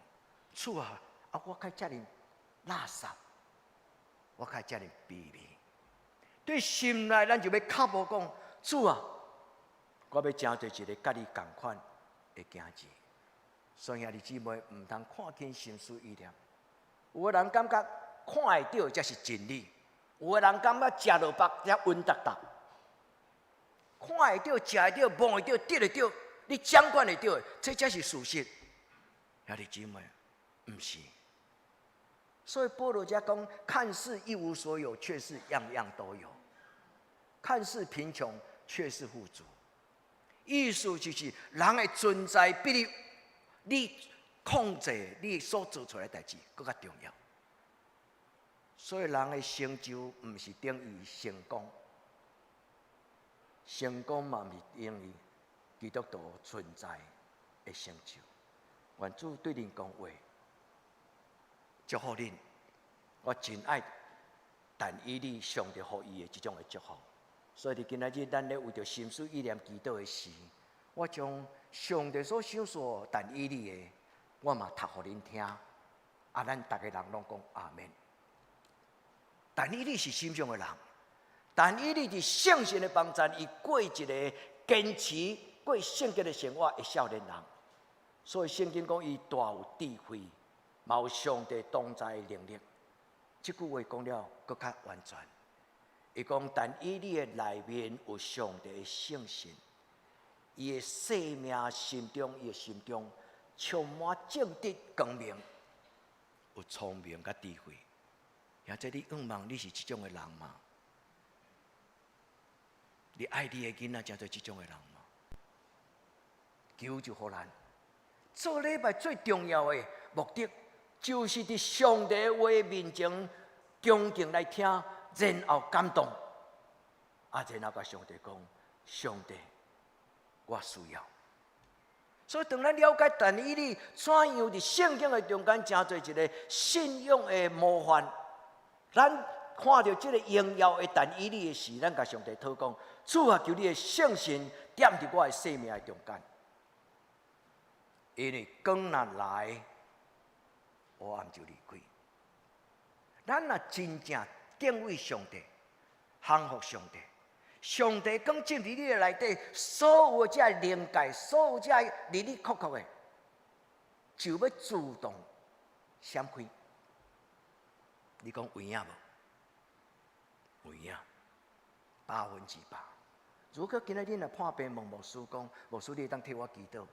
主啊，我较遮尔垃圾，我较遮尔卑微。对心内，咱就要靠步讲：主啊，我要成做一个甲你同款的行子。所以兄弟姊妹，毋通看轻心思意念。有的人感觉。看会到才是真理，有个人感觉食落腹才稳当当。看会到、食会到、摸会到、得会到，你掌管会到，这才是事实。兄弟姊妹，毋是。所以保罗家讲，看似一无所有，却是样样都有；看似贫穷，却是富足。意思就是人的存在比你控制你所做出来的代志更加重要。所以人的成就毋是等于成功，成功嘛毋是等于基督徒存在的成就。愿主对恁讲话，祝福恁。我真爱但以理上帝予伊的这种的祝福。所以今仔日咱咧为着心思意念祈祷的时，我将上帝所想说但以理的，我嘛读互恁听。咱逐个人拢讲阿门。但以理是心上的人，但以理是圣神的帮助，伊过一个坚持过圣洁的生活的少年人。所以圣经讲伊大有智慧，嘛有上帝同在的能力。这句话讲了更较完全。伊讲，但以理的内面有上帝的圣神，伊的生命心中，伊的心中充满正直光明，有聪明甲智慧。或者你仰望你是这种的人吗？你爱你的囡仔，真做这种的人吗？求就互咱做礼拜最重要的目的，就是伫上帝的话面前恭敬来听，然后感动，然后甲上帝讲：上帝，我需要。所以，当咱了解但以理怎样伫圣经的中间，真做一个信仰的模范。咱看到这个荣耀的但以理的时，咱甲上帝祷告：主啊，求你的圣神点伫我的生命的中间。因为光若来，黑暗就离开。咱若真正敬畏上帝，降服上帝，上帝讲进入你的内底，所有这灵界，所有这离离曲曲的，就要自动闪开。你讲有影无？有影，100%。如果今日恁来破病问牧师讲，牧师你会当替我祈祷无？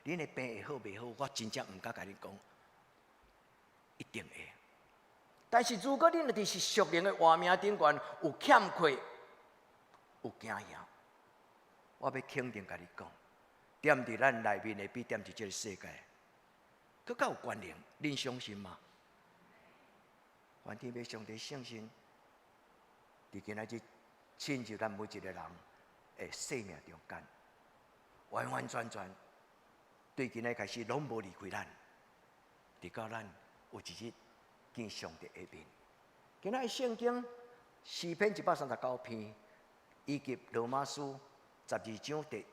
恁的病会好袂好？我真正毋敢甲你讲，一定会。但是如果恁伫是属灵的活命顶悬有欠缺、有惊吓，我要肯定甲你讲，踮伫咱内面的比踮伫这个世界，佫较有关联。恁相信吗？愿天父上帝圣神，伫今仔日亲入咱每一个人的生命中间，完完全全对今仔开始拢无离开咱，直到咱有一日见上帝的面。今仔圣经诗篇139篇，以及罗马书12章第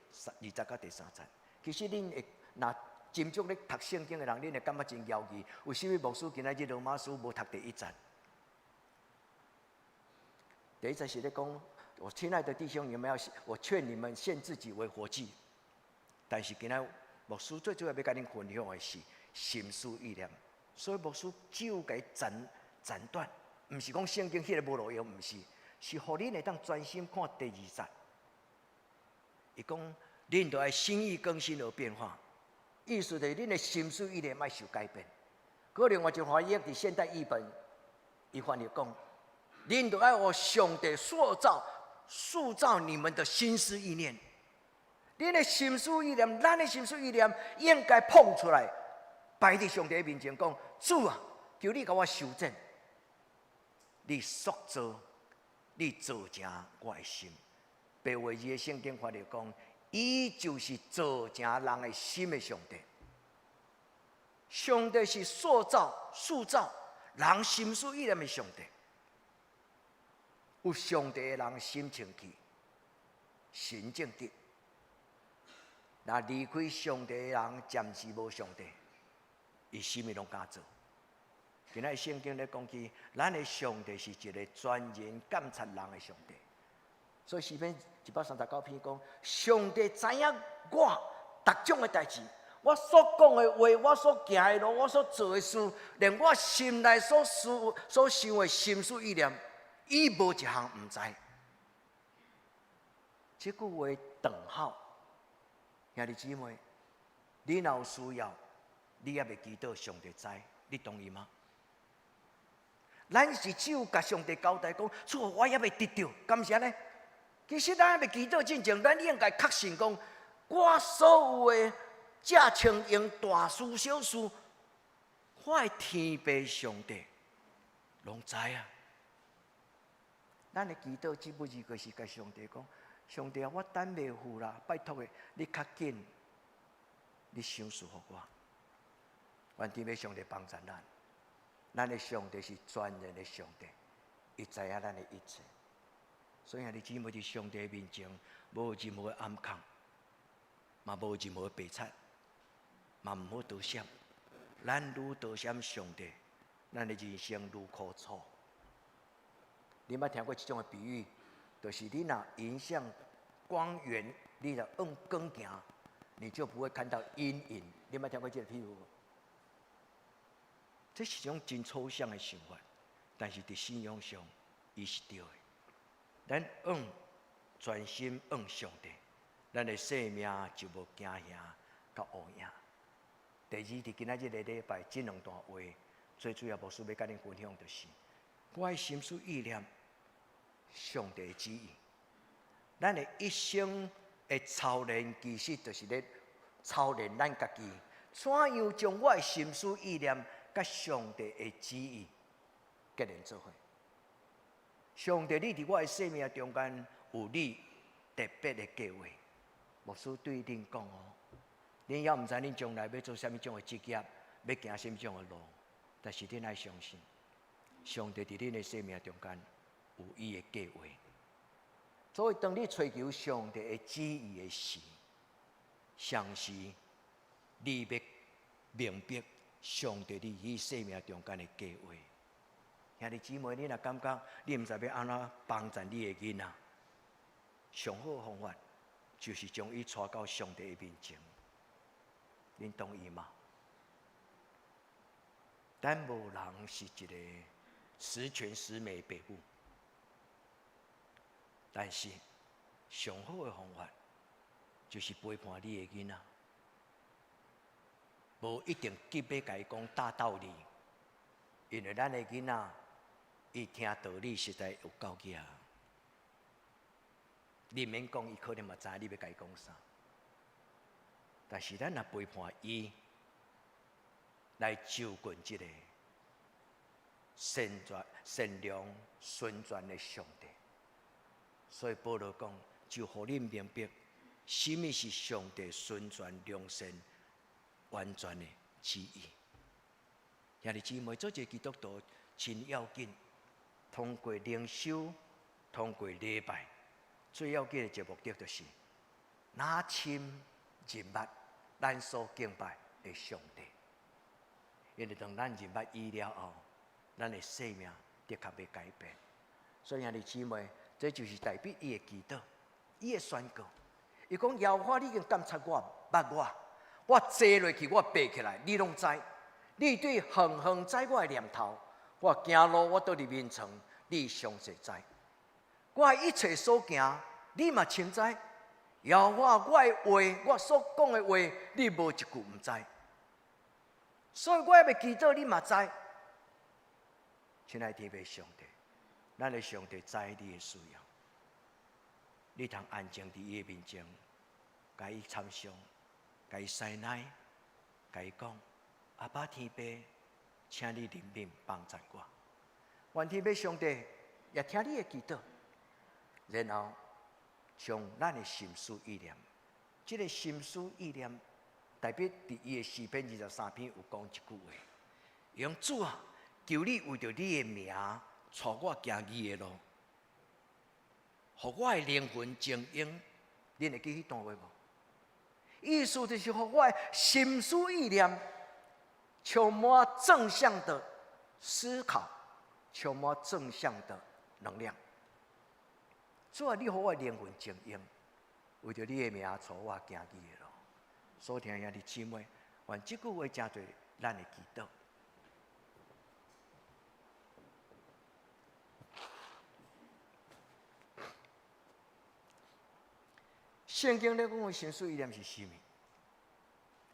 20到第3节。其实恁会若斟酌咧读圣经的人，恁会感觉真摇异。为什么牧师今仔日罗马书无读第1节？第1节是咧讲，我亲爱的弟兄，你们要，我劝你们献自己为活祭。但是今仔牧师最主要要甲恁分享的是心思意念，所以牧师只有甲伊斩断，毋是讲圣经迄个无路用，毋是，是互恁会当专心看第2节。伊讲，恁就要心意更新而变化，意思就是恁的心思意念要受改变。搁另外一翻译伫现代译本，伊翻译讲，恁就要互上帝塑造你们的心思意念。恁的心思意念，咱的心思意念应该捧出来，摆伫上帝面前讲：主啊，求你甲我修正，你塑造，你造成我的心。白话字的圣经翻译讲，伊就是造成人的心的上帝。上帝是塑造人心思意念的上帝。有上帝的人心清气，神正直。若离开上帝的人，暂时无上帝，伊什么拢敢做。今仔圣经咧讲起，咱的上帝是一个专人监察人的上帝。所以诗篇139篇讲，上帝知影我各种的代志，我所讲的话，我所行的路，我所做的事，连我心内所想的心思意念，伊无一项毋知。这句话顿好。兄弟姊妹，你若有需要，你也袂祈祷上帝知，你同意吗？咱是只有甲上帝交代讲，主我也袂得到，干啥呢？其实咱还袂祈祷之前，咱应该确信讲，我所有的这情形大事小事，我的天父上帝拢知啊。咱的祈祷只不过是甲上帝讲。上帝啊，我等袂赴啦，拜托的，你较紧，你想事互我。愿天父上帝帮助咱。咱的上帝是全能的上帝，伊知影咱的一切。所以兄弟姊妹，伫上帝面前，无任何的暗藏，嘛无任何的白贼，嘛毋好躲闪。咱愈躲闪上帝，咱的人生愈苦楚。你捌听过这种的比喻？就是你若迎向光源，你若用光行，你就不会看到阴影。你捌听过这个譬如？这是一种真抽象的想法，但是伫信仰上，伊是对的。咱专心上帝，咱的生命就无惊吓甲乌影。第二，伫今仔日的礼拜，这两段话，最主要牧师要甲恁分享，就是我的心思意念，上帝的旨意。咱的一生的操练，其实就是咧操练咱家己，怎样将我的心思意念甲上帝的旨意结连做伙。上帝，你伫我的生命中间有你特别的计划。牧师对恁讲哦，恁也毋知恁将来要做啥物种的职业，要行啥物种的路，但是恁爱相信，上帝伫恁的生命中间有伊的计划。所以，当你追求上帝的旨意的时，像是你要明白上帝伫伊生命中间的计划。兄弟姊妹，你若感觉你毋知要安怎帮助你的囡仔，上好的方法就是将伊带到上帝的面前。恁同意吗？咱无人是一个十全十美的父母，但是上好的方法就是陪伴你的囡仔，无一定急要甲伊讲大道理，因为咱的囡仔。伊听道理实在有够假，你免讲，伊可能嘛知你要甲伊讲啥。但是咱若陪伴伊来就近这个善良、顺转的上帝，所以保罗讲，就互你明白，什么是上帝顺转、良善、完全的旨意。兄弟姊妹，做一个基督徒真要紧。通过灵修，通过礼拜，最要紧的一个目的就是，拿亲认捌咱所敬拜的上帝。因为当咱认捌伊了后，咱的生命的确要改变。所以兄弟姊妹，这就是代表伊的祈祷，伊的宣告。伊讲：耶和华，你已经监察我、捌我坐落去，我爬起来，你拢知。你对恒恒知我的念头。我行路，我倒伫面床，你详细知。我一切所行，你嘛清知。耶和华，我的话，我所讲的话，你无一句毋知。所以我要祈祷，你嘛知。亲爱的天父上帝，咱的上帝知你的需要，你通安静伫伊面前，甲伊参详，甲伊塞奶，甲伊讲：阿爸天父。请你怜悯帮助我，愿天父上帝也听你的祈祷，然后将咱的心思意念，这个心思意念代表伫伊的诗篇23篇有讲一句话：用主啊，求你为着你的名，带我行义的路，互我的灵魂静音。恁会记迄段话无？意思就是互我的心思意念。充满正向的思考，充满正向的能量。主啊，你互我灵魂静音，为着你的名，带我行义的路。所听兄弟姊妹，愿这句话真对咱的祈祷。圣经咧讲的心思意念是什么？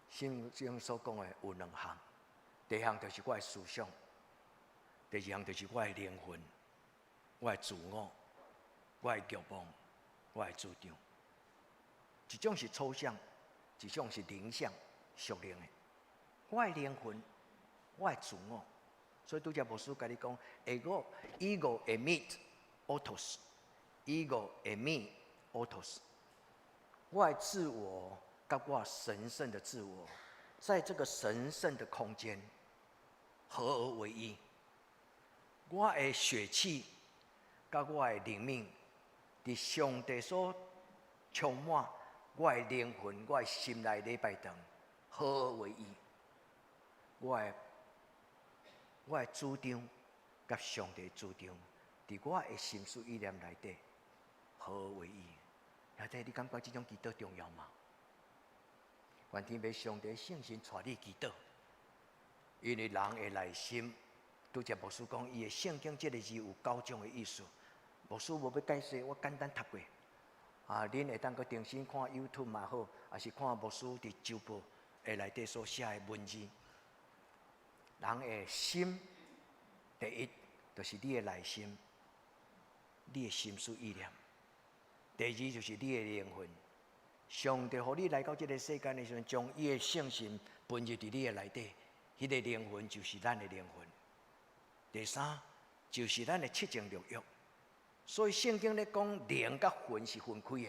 圣经所讲的有两项。第一项就是我的思想，第二项就是我的灵魂，我的自我，我的欲望，我的主张。一种是抽象，一种是灵性、属灵的。我的灵魂，我的自我。所以拄则牧师甲你讲 ，ego emit autos，ego emit autos。我的自我，甲我神圣的自我。在这个神圣的空间合而为一。我的血气，甲我的灵命，伫上帝所充满，我的灵魂，我的心内礼拜堂合而为一。我的主张，甲上帝主张，伫我的心思意念内底合而为一。兄弟，你感觉这种祈祷重要吗？愿天父上帝圣神带你祈祷，因为人的内心，拄则牧师讲，伊的圣经这个字有9种的意思。牧师无要解释，我简单读过。恁会当去重新看 YouTube 嘛好，还是看牧师伫周报的内底所写的文字。人的心，第一就是你的内心，你的心思意念；第二就是你的灵魂。上帝互你来到这个世间的时候，将伊的圣神分入伫你的内底，迄个灵魂就是咱的灵魂。第三就是咱的七情六欲。所以圣经咧讲，灵甲魂是分开的，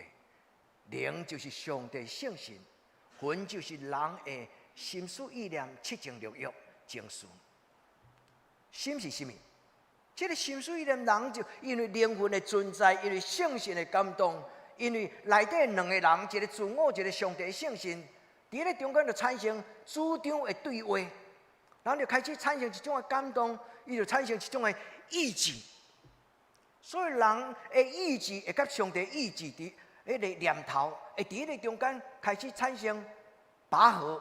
灵就是上帝圣神，魂就是人的心思意念、七情六欲、情绪。心是什么？这个心思意念，人就因为灵魂的存在，因为圣神的感动。因为内底两个人，一个自我，一个上帝的圣神，伫咧中间就产生主张的对话，人就开始产生一种的感动，伊就产生一种的意志。所以人的意志会甲上帝意志伫迄个念头，会伫迄个中间开始产生拔河。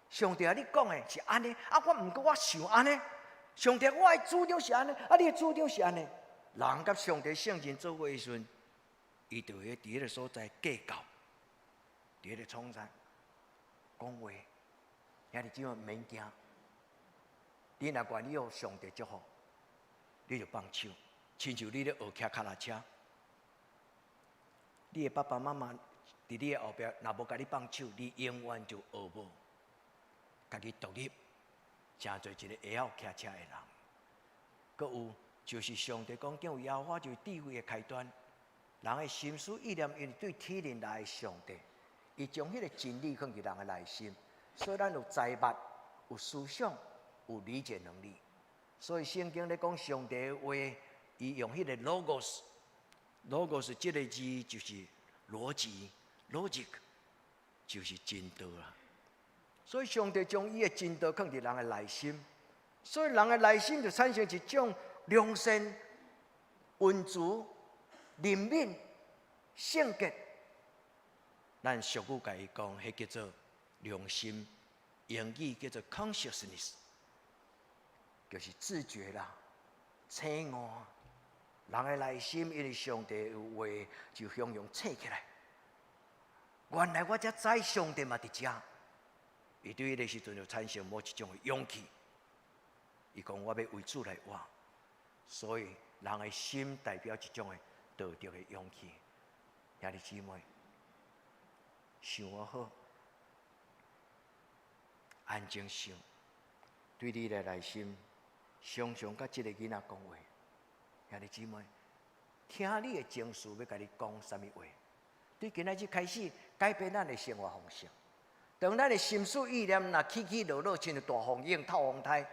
上帝啊，你讲的是安尼，我毋过我想安尼。上帝，我的主张是安尼，你的主张是安尼。人甲上帝圣神做伙的时阵，伊就会伫迄个所在计较，伫迄个创啥讲话，兄弟姊妹免惊。你若愿意互上帝祝福，你就放手，亲像你咧学骑脚踏车，你的爸爸妈妈伫你的后壁，若无甲你放手，你永远就学无，家己独立，成做一个会晓骑车的人。搁有就是上帝讲，敬畏耶和华就是智慧的开端。人的心思意念，因为对天灵来的上帝，伊将迄个真理放入人的内心，所以咱有财物、有思想、有理解能力。所以圣经咧讲上帝的话，伊用迄个 logos 这个字就是逻辑 （logic），就是真道啦。所以上帝将伊的真道放入人的内心，所以人的内心就产生一种良善、温慈。灵敏、圣洁，咱俗语甲伊讲，迄叫做良心，英语叫做 consciousness， 就是自觉啦、醒悟。人的内心因为上帝有话，就向用醒起来。原来我才知上帝嘛伫遮，伊对迄个时阵就产生某一种的勇气。伊讲我要为主来活，所以人的心代表一种的。道德的勇气，兄弟姊妹，想好，安静想，对你的内心，常常甲这个囡仔讲话，兄弟姊妹，听你的情绪要甲你讲什么话？对今仔日开始改变咱的生活方式。当咱的心思意念若起起落落，亲像大风涌透风台，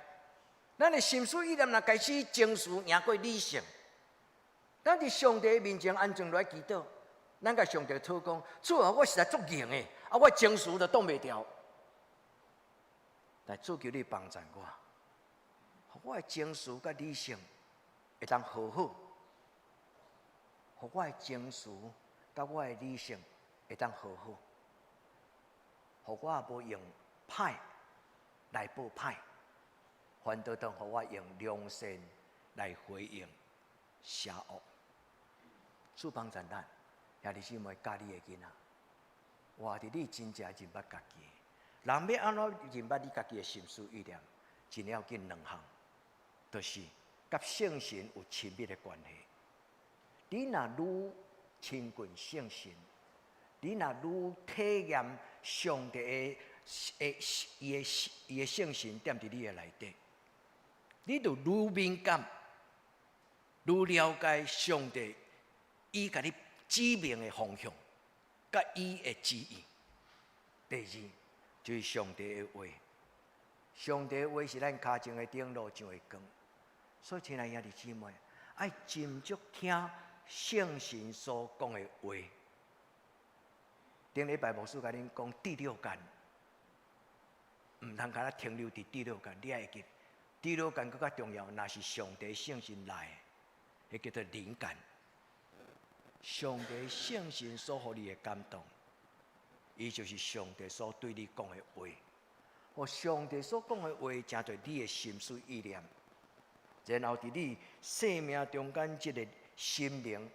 咱的心思意念若开始情绪赢过理性。咱伫上帝面前安静来祈祷，咱甲上帝讨讲，主啊，我实在足硬的，我情绪都挡袂牢。但主求你帮助我的情绪甲理性会当和好，我的情绪甲我的理性会当和好，我也无用歹来报歹，反倒当我用良善来回应邪恶。主帮助咱，兄弟姊妹教你的囡仔，活伫你真正认捌家己。人要安怎认捌你家己的心思意念？真要紧两项，就是甲圣神有亲密的关系。你若愈亲近圣神，你若愈体验上帝伊的圣神踮伫你的内底，你就愈敏感，愈了解上帝。伊甲你指明的方向，甲伊的旨意。第二，就是上帝的话。上帝的话是咱脚前的灯，路上的光。所以，亲爱兄弟姊妹，爱斟酌听圣神所讲的话。顶礼拜牧师甲恁讲第六感，唔通敢若停留伫第六感，你爱会记。第六感更较重要，若是上帝圣神来的，迄叫做灵感。上帝圣神所予你的感动，伊就是上帝所对你讲的话。哦，上帝所讲的话，成做你的心思意念，然后伫你生命中间这个心灵，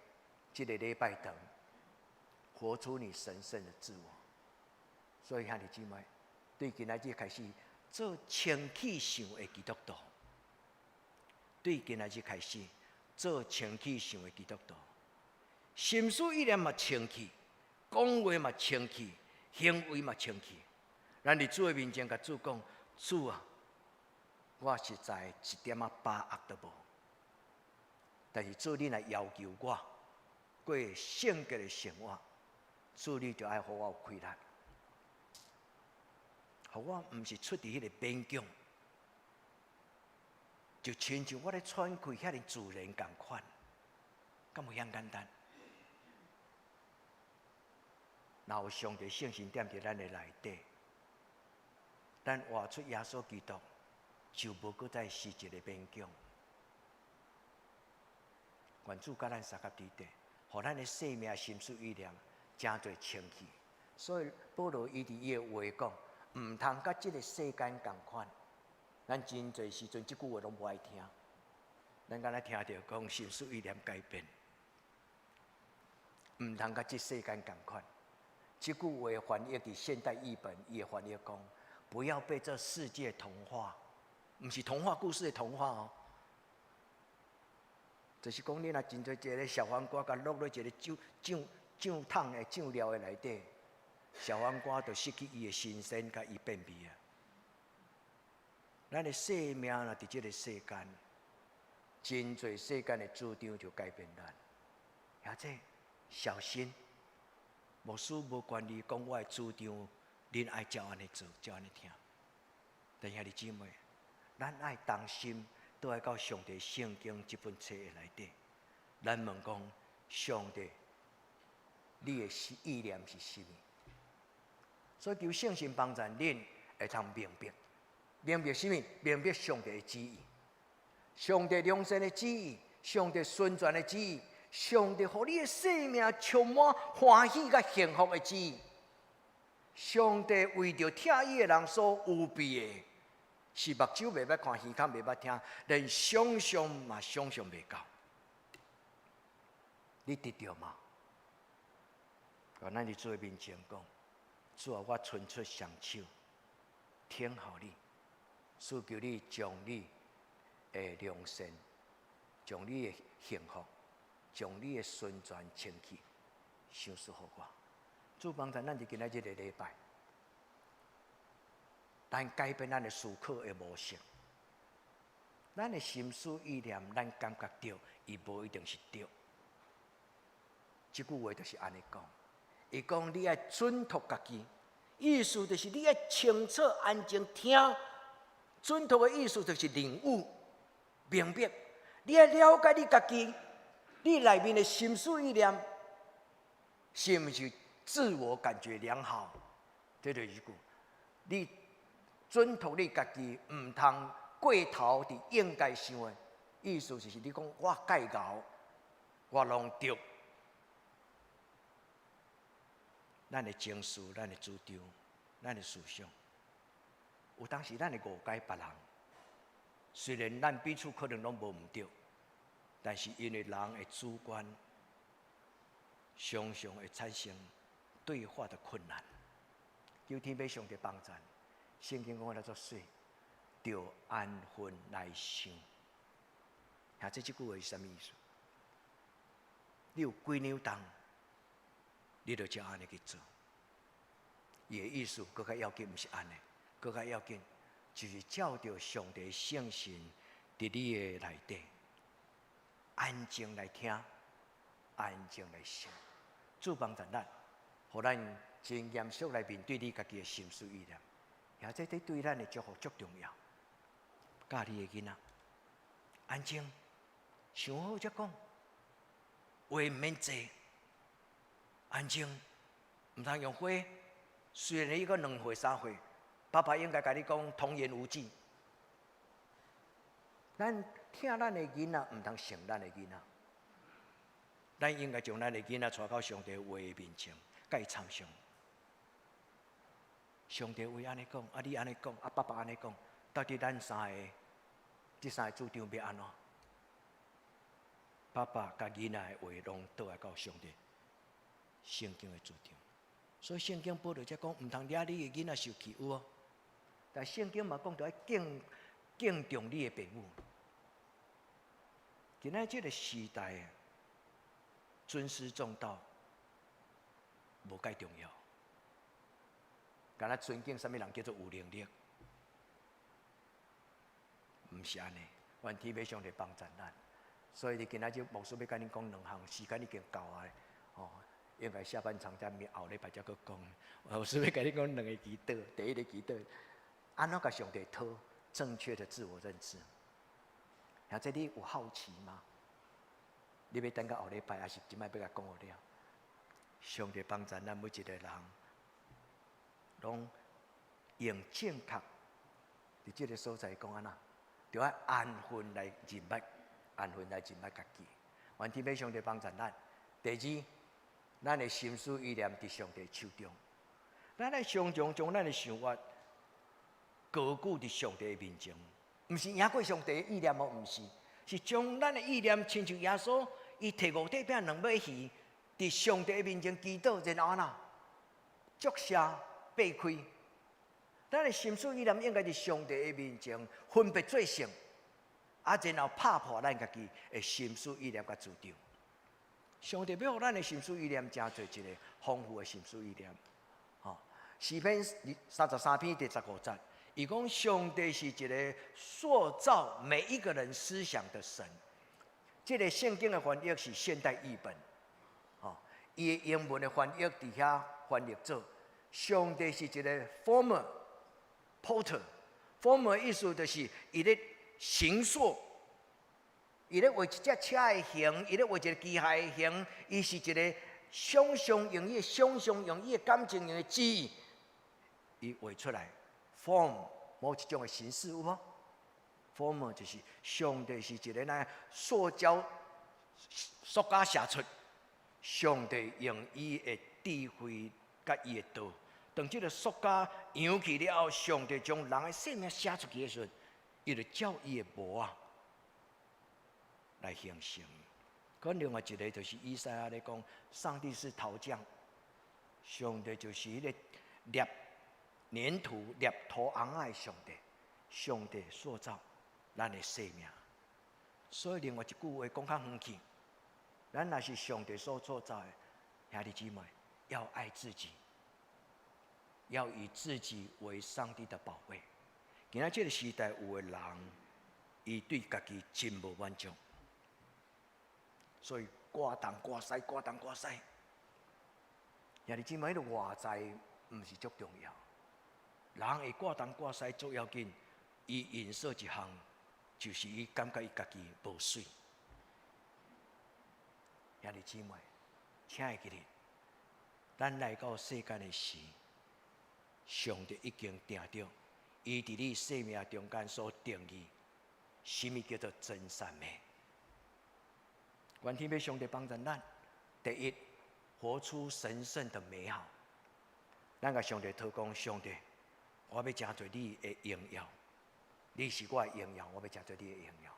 这个礼拜堂，活出你神圣的自我。所以兄弟姊妹，对今仔日开始做清气想的基督徒，对今仔日开始做清气想的基督徒，心思意念嘛清气，讲话嘛清气，行为嘛清气。咱伫主的面前，甲主讲：主啊，我实在一点仔把握都无。但是主，你来要求我过圣洁的生活，主你就爱互我有开力，互我毋是出伫迄个勉强，就亲像我咧喘气遐尼自然共款，敢有遐简单？然后上帝圣神踮伫咱的内底。咱活出耶稣基督，就无搁再是一个勉强。愿主甲咱三甲伫地，互咱的生命、心思意念真侪清气。所以保罗伊伫伊的话讲，毋通甲即个世间共款。咱真侪时阵，即句话拢无爱听。咱敢若听到讲心思意念改变，毋通甲即世间共款。即句话翻译伫现代译本，伊会翻译讲。不要被这世界同化，不是童话故事的童话哦。就是讲，你若真做一个小黄瓜，甲落在一个酱桶的酱料的内底，小黄瓜就失去伊的新鲜，甲伊变味啊。咱的生命若伫这个世间，真侪世间的主张就改变咱。或者小心，牧师无权利讲我的主张。恁爱照安尼做，照安尼听。但兄弟姊妹，咱爱当心，都爱到上帝圣经这本册的内底。咱问讲，上帝，你的意念是什么？所以求圣神帮助恁会通明白，明白什么？明白上帝的旨意，上帝良善的旨意，上帝顺转的旨意，上帝互你的生命充满欢喜甲幸福的旨意。上帝为着听伊的人所预备的，是目睭袂捌看，耳孔袂捌听，连想象嘛想象袂到。你得到吗？咱伫主的面前讲，主啊，我伸出双手，听候你，祈求你将你的良善，将你的幸福，将你的顺转清气，赏赐互我。主帮助咱伫今仔日的礼拜，咱改变咱的思考的模式，咱的心思意念，咱感觉对，伊无一定是对。这句话就是安尼讲，伊讲你爱准托家己，意思就是你爱清楚安静听，准托的意思就是领悟、明白，你爱了解你家己，你内面的心思意念是毋是？自我感觉良好，这就是一句。你准托你家己，唔通过头伫应该想的，意思就是你讲我介熬，我拢对。咱的情绪、咱的主张、咱的思想，有当时咱会误解别人。虽然咱彼此可能拢无唔对，但是因为人的主观，常常会产生对话的困难。求天父上帝帮助。圣经讲我来做水，着安分来想。下这句话是什么意思？你有几两重，你就照安尼去做。伊的意思，更较要紧，毋是安尼，更较要紧，就是照着上帝圣神伫你的内底，安静来听，安静来想。主帮助咱，互咱真严肃来面对你家己的心思意念。也这对咱的祝福足重要。教你的囡仔，安静，想好再讲，话唔免济，安静，唔通用火。虽然你个2岁3岁，爸爸应该甲你讲童言无忌。咱听咱的囡仔，唔通想咱的囡仔。咱应该将咱的囡仔带到上帝话的面前，甲伊参详。上帝话安尼讲，啊你安尼讲，啊爸爸安尼讲，到底咱这3个主张要安怎？爸爸甲囡仔的话，拢倒来到上帝圣经的主张。所以圣经保罗才讲，唔通惹你的囡仔受欺负哦。但圣经嘛讲，着要敬重你的父母。今仔这个时代，尊师重道无介重要。敢若尊敬什么人叫做有能力，唔是安尼。愿天父上帝帮助咱。所以你今仔日牧师要甲恁讲2项，时间已经到啊。哦，应该下半场才后礼拜才去讲。牧师要甲恁讲2个祈祷，第一个祈祷，安怎甲上帝讨正确的自我认知。或者你有好奇吗？你要等到后礼拜，还是今摆要甲讲好了？上帝帮助咱每一个人，拢用正确伫这个所在讲安那，就要安分来认捌，安分来认捌家己。愿天父上帝帮助咱。第二，咱的心思意念伫上帝手中，咱来常常将咱的想法高举伫上帝的面前。毋是赢过上帝的意念哦，毋是，是将咱的意念亲像耶稣，伊摕5块饼2尾鱼，伫上帝的面前祈祷，然后安那祝谢擘开。咱的心思意念应该伫上帝的面前分别做成，然后拍破咱家己的心思意念甲主张。上帝要互咱的心思意念真做一个丰富的心思意念。诗篇33篇第15节。伊讲上帝是一个塑造每一个人思想的神。这个圣经的翻译是现代译本，伊的英文的翻译伫遐翻译做上帝是一个 former potter。former 意思就是伊咧形塑，伊咧画一只车的形，伊咧画一个机械的形，伊是一个想象用伊的感情用伊的旨意，伊画出来。form 某一种的形式有无 ？form 就是上帝是一个那塑胶写出，上帝用伊的智慧甲伊的道，当这个塑胶扬起了后，上帝将人的生命写出去的时候，伊就照伊的模啊来形成。可另外一个就是以赛亚咧讲，上帝是陶匠，上帝就是迄个捏粘土、捏土红仔的上帝，上帝塑造咱的生命。所以另外一句话讲较远去，咱若是上帝所塑造的兄弟姊妹，要爱自己，要以自己为上帝的宝贝。今仔这个时代有的人，伊对家己真无满足，所以挂东挂西，挂东挂西。兄弟姊妹，迄个外在毋是足重要。人会挂东挂西足要紧，伊因素一项，就是伊感觉伊家己无水。兄弟姊妹，请会记咧，咱来到世间的时，上帝已经定着，伊伫你生命中间所定义，什么叫做真善美？愿天父上帝帮助咱，第一，活出神圣的美好。咱甲上帝讨讲，上帝。我要成做你的荣耀，你是我的荣耀，我要成做你的荣耀。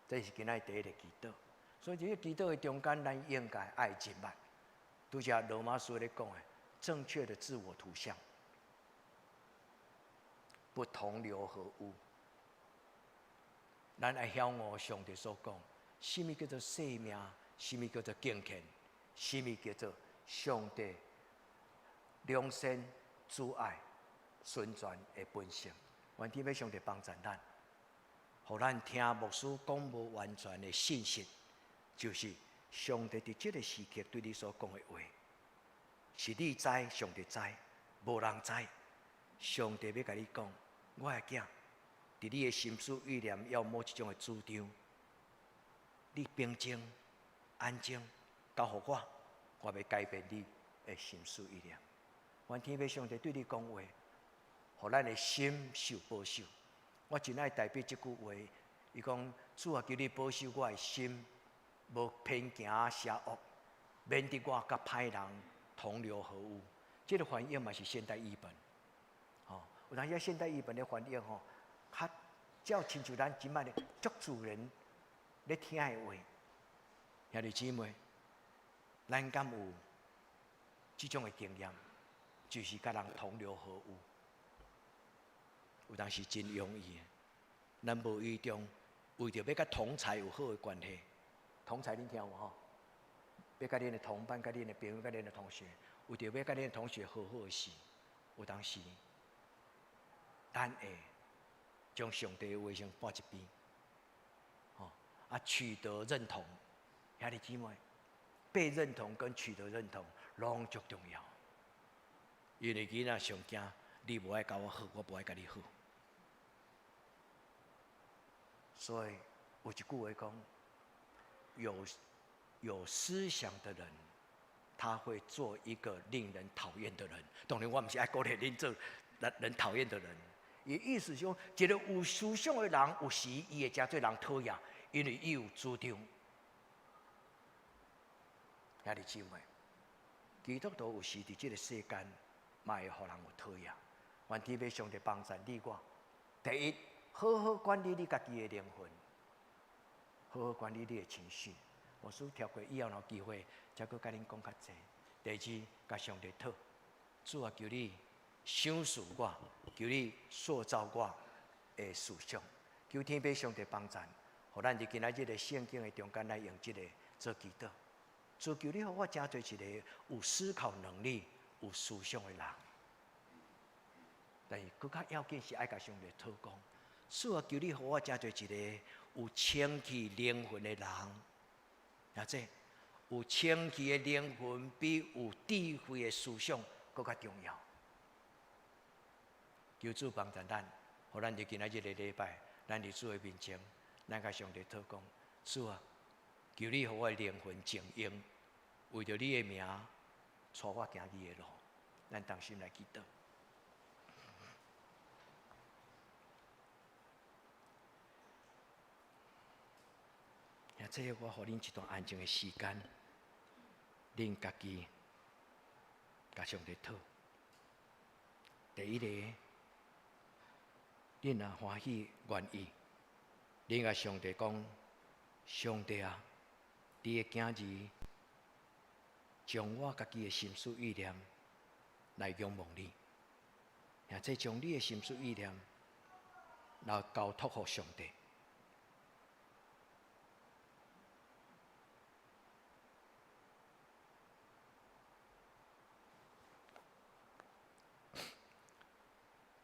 这是今仔第一个祈祷。所以这个祈祷的中间，咱应该爱认捌，拄则罗马书咧讲的正确的自我图像，不同流合污。咱爱晓悟上帝所讲，什么叫做生命？什么叫做敬虔？什么叫做上帝良善、主爱？顺传的本性，愿天父上帝帮助咱，互咱听牧师讲无完全的信息，就是上帝伫这个时刻对你所讲的话，是你知，上帝知，无人知。上帝要甲你讲，我的囝，伫你的心思意念要某一种的主张，你平静、安静，交互我要改变你的心思意念。愿天父上帝对你讲话，互咱的心受保守。我真爱代表这句话，伊讲主啊，求你保守我的心，无偏行邪恶，免得我甲歹人同流合污。这个翻译嘛是现代译本，有当时现代译本的翻译较照亲像咱即摆的足自然咧听的话。兄弟姊妹，咱敢有这种的经验，就是甲人同流合污？有当时真容易，咱无意中为着要甲同才有好的关系，同才恁听有要甲恁的同伴、甲恁的朋友、甲恁的同学，为着要甲恁的同学好好的事，有当时咱会将上帝的话先放一边，取得认同，兄弟姊妹，被认同跟取得认同，拢足重要。因为囡仔上惊，你无爱甲我好，我无爱甲你好。所以有一句话讲，有思想的人，他会做一个令人讨厌的人。当然，我不是爱鼓励恁做人讨厌的人。伊意思说，一个有思想的人，有时伊会真做人讨厌，因为伊有主张。兄弟姊妹，基督徒有时伫这个世间，嘛会互人有讨厌。愿天父上帝帮助你我，第一，好好管理你家己的灵魂，好好管理你的情绪。我所跳过以后有机会，才阁甲恁讲较济。第二，甲上帝讨，主啊，求你赏赐我，求你塑造我的思想，求天父上帝帮助，互咱伫今仔日的圣经的中间来用这个做祈祷。主，求你互我真做一个有思考能力、有思想的人。但是更较要紧是爱甲上帝讨讲，主啊，求你互我真做一个有清气灵魂的人。或者有清气的灵魂，比有智慧的思想更较重要。求主帮助咱，互咱伫今仔日的礼拜，咱伫主的面前，咱甲上帝讨讲，主啊，求你互我的灵魂静用，为着你的名，带我行你的路。咱同心来祈祷。这我互恁一段安静的时间，恁家己甲上帝讨。第一个，恁若欢喜愿意，恁甲上帝讲：上帝啊，你的囝儿将我家己的心思意念来仰望你，这将你的心思意念来交托给上帝。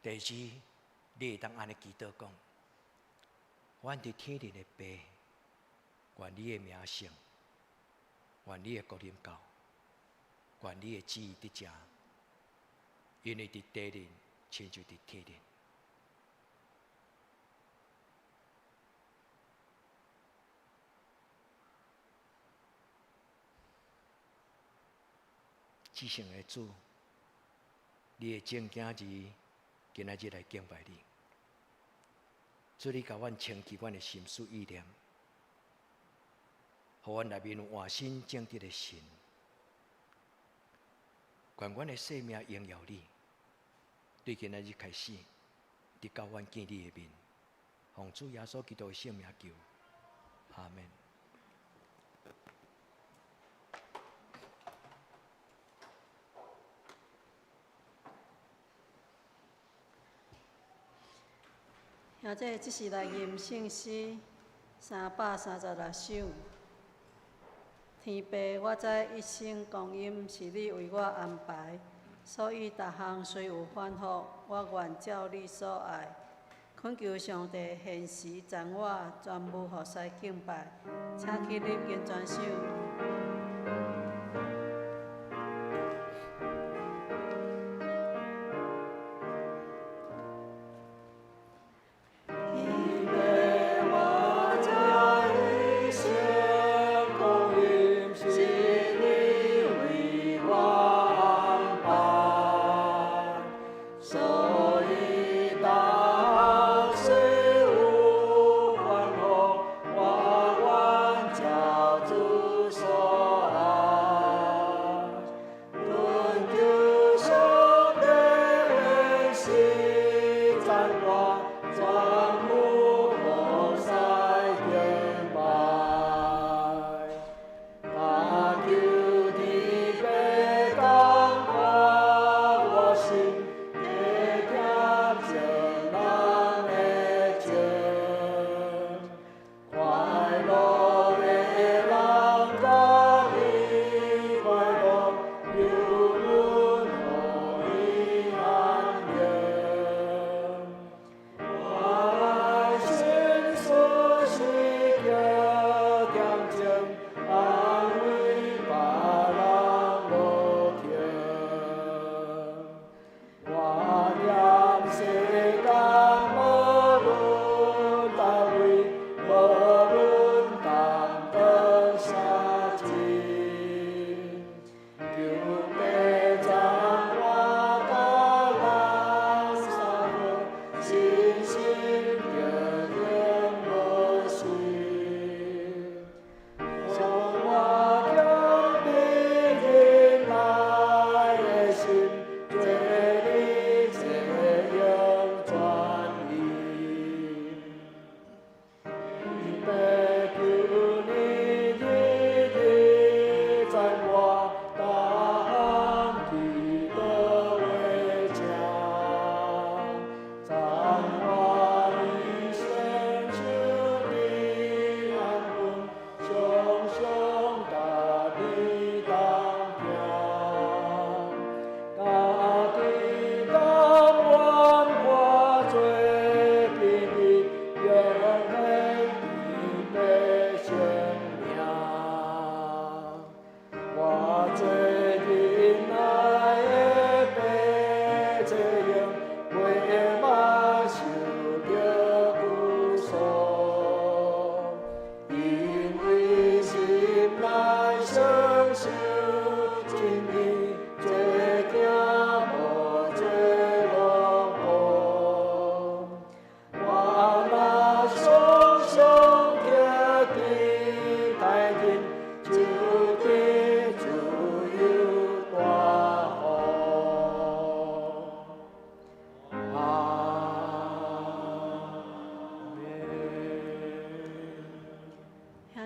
第二，你会当安尼祈祷讲：阮伫天顶的爸，愿你的名圣，愿你的国临到，愿你的旨意得成，因为伫地顶，亲像伫天顶。至圣的主，你的正囝儿。今仔日来敬拜你，主你甲阮清气阮的心思意念，互阮内面有换心正直的心，愿阮的生命荣耀你。对今仔日开始，直到阮见你的面，奉主耶稣基督的圣名求，阿门。兄弟，这是来吟圣诗336首。天父，我知一生光阴是你为我安排，所以逐项虽有反复，我愿照你所爱。恳求上帝现时将我全部互师敬拜，请去念经全首。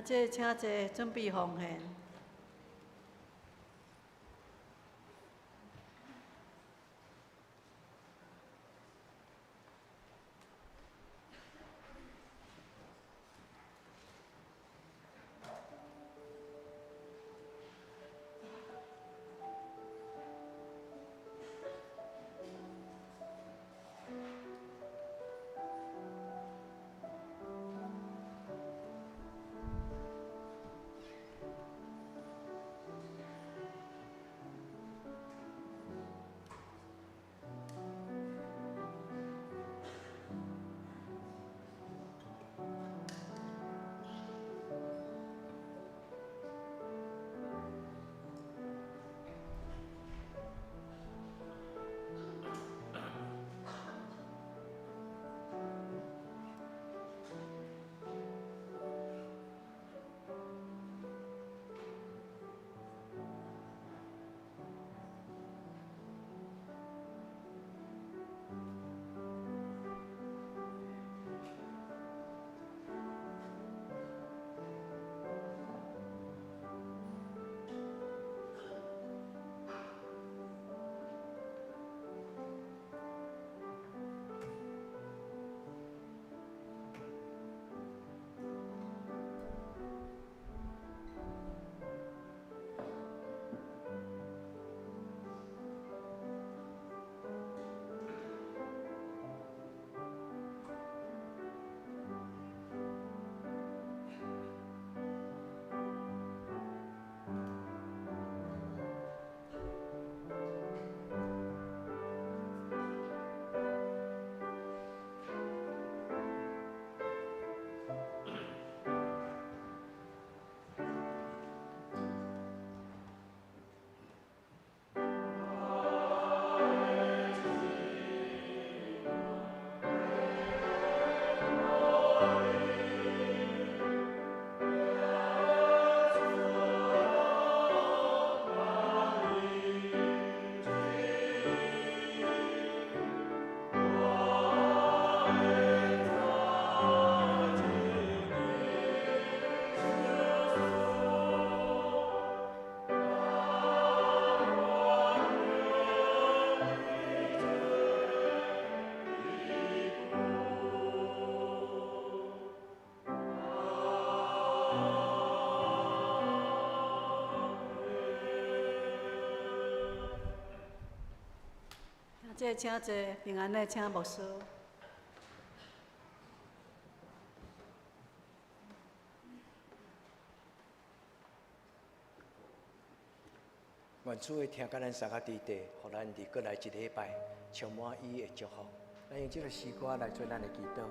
这请坐准备奉献。这请坐平安的请牧师。愿主会听甲咱三个伫地，互咱伫过来一礼拜充满伊的祝福。咱用这个诗歌来做咱的祈祷。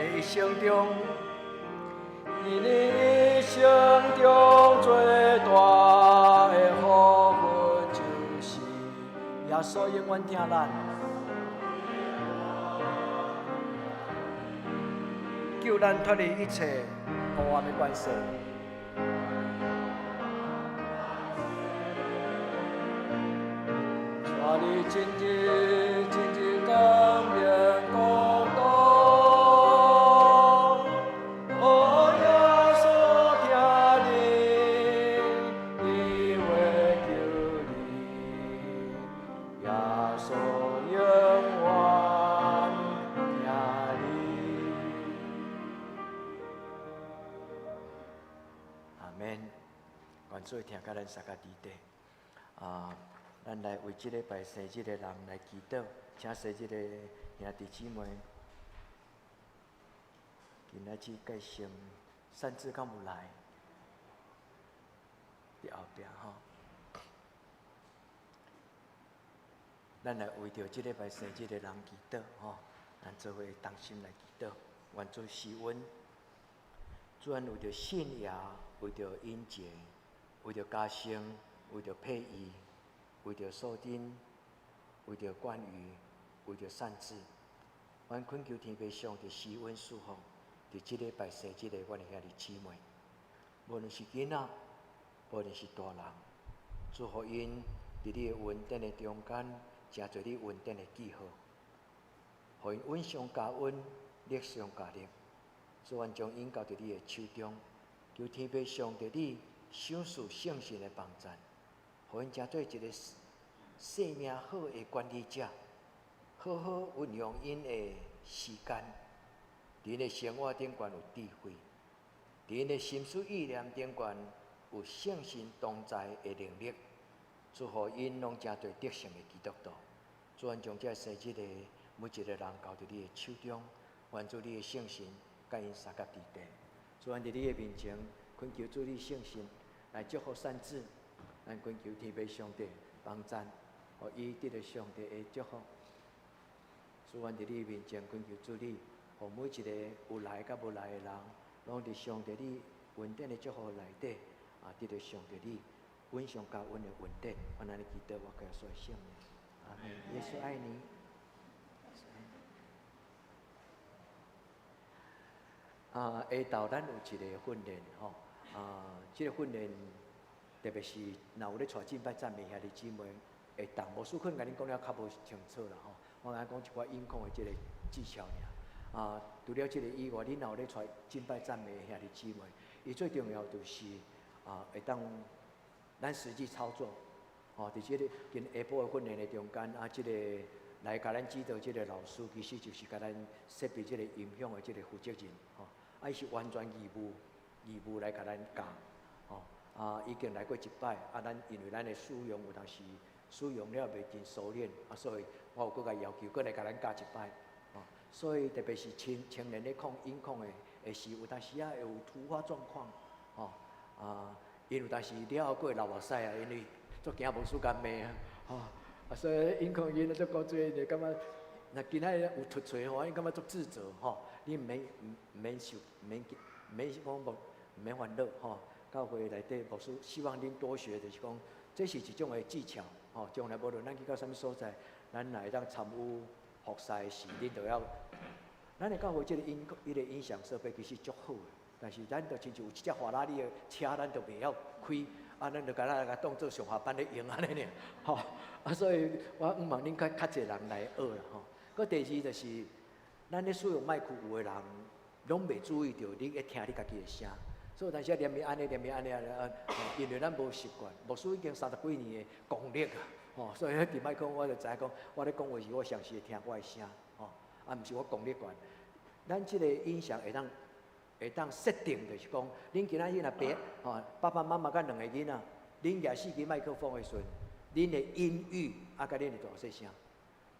一生中，因你一生中最大的福分，就是耶稣永远听咱，救咱脱离一切黑暗的关系。带你真真感念共同。所以听甲咱三个伫地，咱来为即礼拜生日的人来祈祷，请生日的兄弟姊妹，今仔日介绍善志敢有来？伫后壁吼，咱来为着即礼拜生日的人祈祷吼，咱做伙同心来祈祷，愿做施恩，主为着信仰，为着英杰。为着家生，为着配义，为着素贞，为着冠宇，为着善知，阮恳求天父上帝施恩赐福，伫即礼拜生即个阮的兄弟姊妹，无论是囡仔，无论是大人，祝福因伫你的恩典的中间，成做你恩典的记号，互因恩上加恩，力上加力。主愿将因交伫你的手中，求天父上帝你赏赐圣神的帮助，互因成做一个生命好的管理者，好好运用因的时间，伫因的生活顶悬有智慧，伫因的心思意念顶悬有圣神同在的能力，祝福因拢成做得胜的基督徒。主愿将这生日的每一个人交伫你的手中，愿主你的圣神甲因三甲地地。主愿伫你的面前，恳求主你圣神来祝福善子，咱恳求天父上帝帮助，互伊得到上帝的祝福。主愿伫你面前恳求主你，互每一个有来甲无来的人，拢伫上帝你恩典的祝福内底，得到上帝你恩上加恩的恩典。我安尼祈祷，我靠耶稣的圣名，阿门。耶稣爱你。下昼咱有一个训练吼，这个训练特别是若有咧带敬拜赞美兄弟姊妹，会当无事可能甲恁讲了较无清楚啦吼。我甲讲一寡音控的这个技巧尔。除了这个以外，恁若有咧带敬拜赞美兄弟姊妹，伊最重要就是会当咱实际操作。伫这个跟下晡的训练的中间，这个来甲咱指导这个老师，其实就是甲咱设备这个音响的这个负责人吼。伊是完全义务来甲咱教，已经来过一摆，咱因为咱的使用有当时使用了袂真熟练，所以我有搁甲要求，搁来甲咱教一摆，所以特别是青年咧音控的时，有当时会有突发状况，因有当时了后过流目屎啊，因为足惊无时间骂所以音控因足够侪，就感觉。那今仔有突出吼，因感觉足自责吼，你毋免烦恼吼。教会内底牧师希望恁多学，就是讲，这是一种的技巧吼。将来无论咱去到啥物所在，咱若会当参与服侍时，恁就要，咱的教会这个音响设备其实足好的，但是咱就亲像有一只法拉利的车，咱就袂晓开，咱就甲当做上下班咧用安尼尔吼。所以我毋望恁较侪人来学啦吼。搁第二就是，咱咧使用麦克有的人，拢袂注意到你咧听你家己的声，所以有当时连安尼，因为咱无习惯，牧师已经30几年的功力啊，所以伫麦克我就知影讲，我咧讲话时我常时会听我的声，毋是我功力悬。咱即个音响会当设定，就是讲，恁今仔日若爸爸妈妈甲2个囡仔，恁举4支麦克风的时阵，恁的音域甲恁的大细声。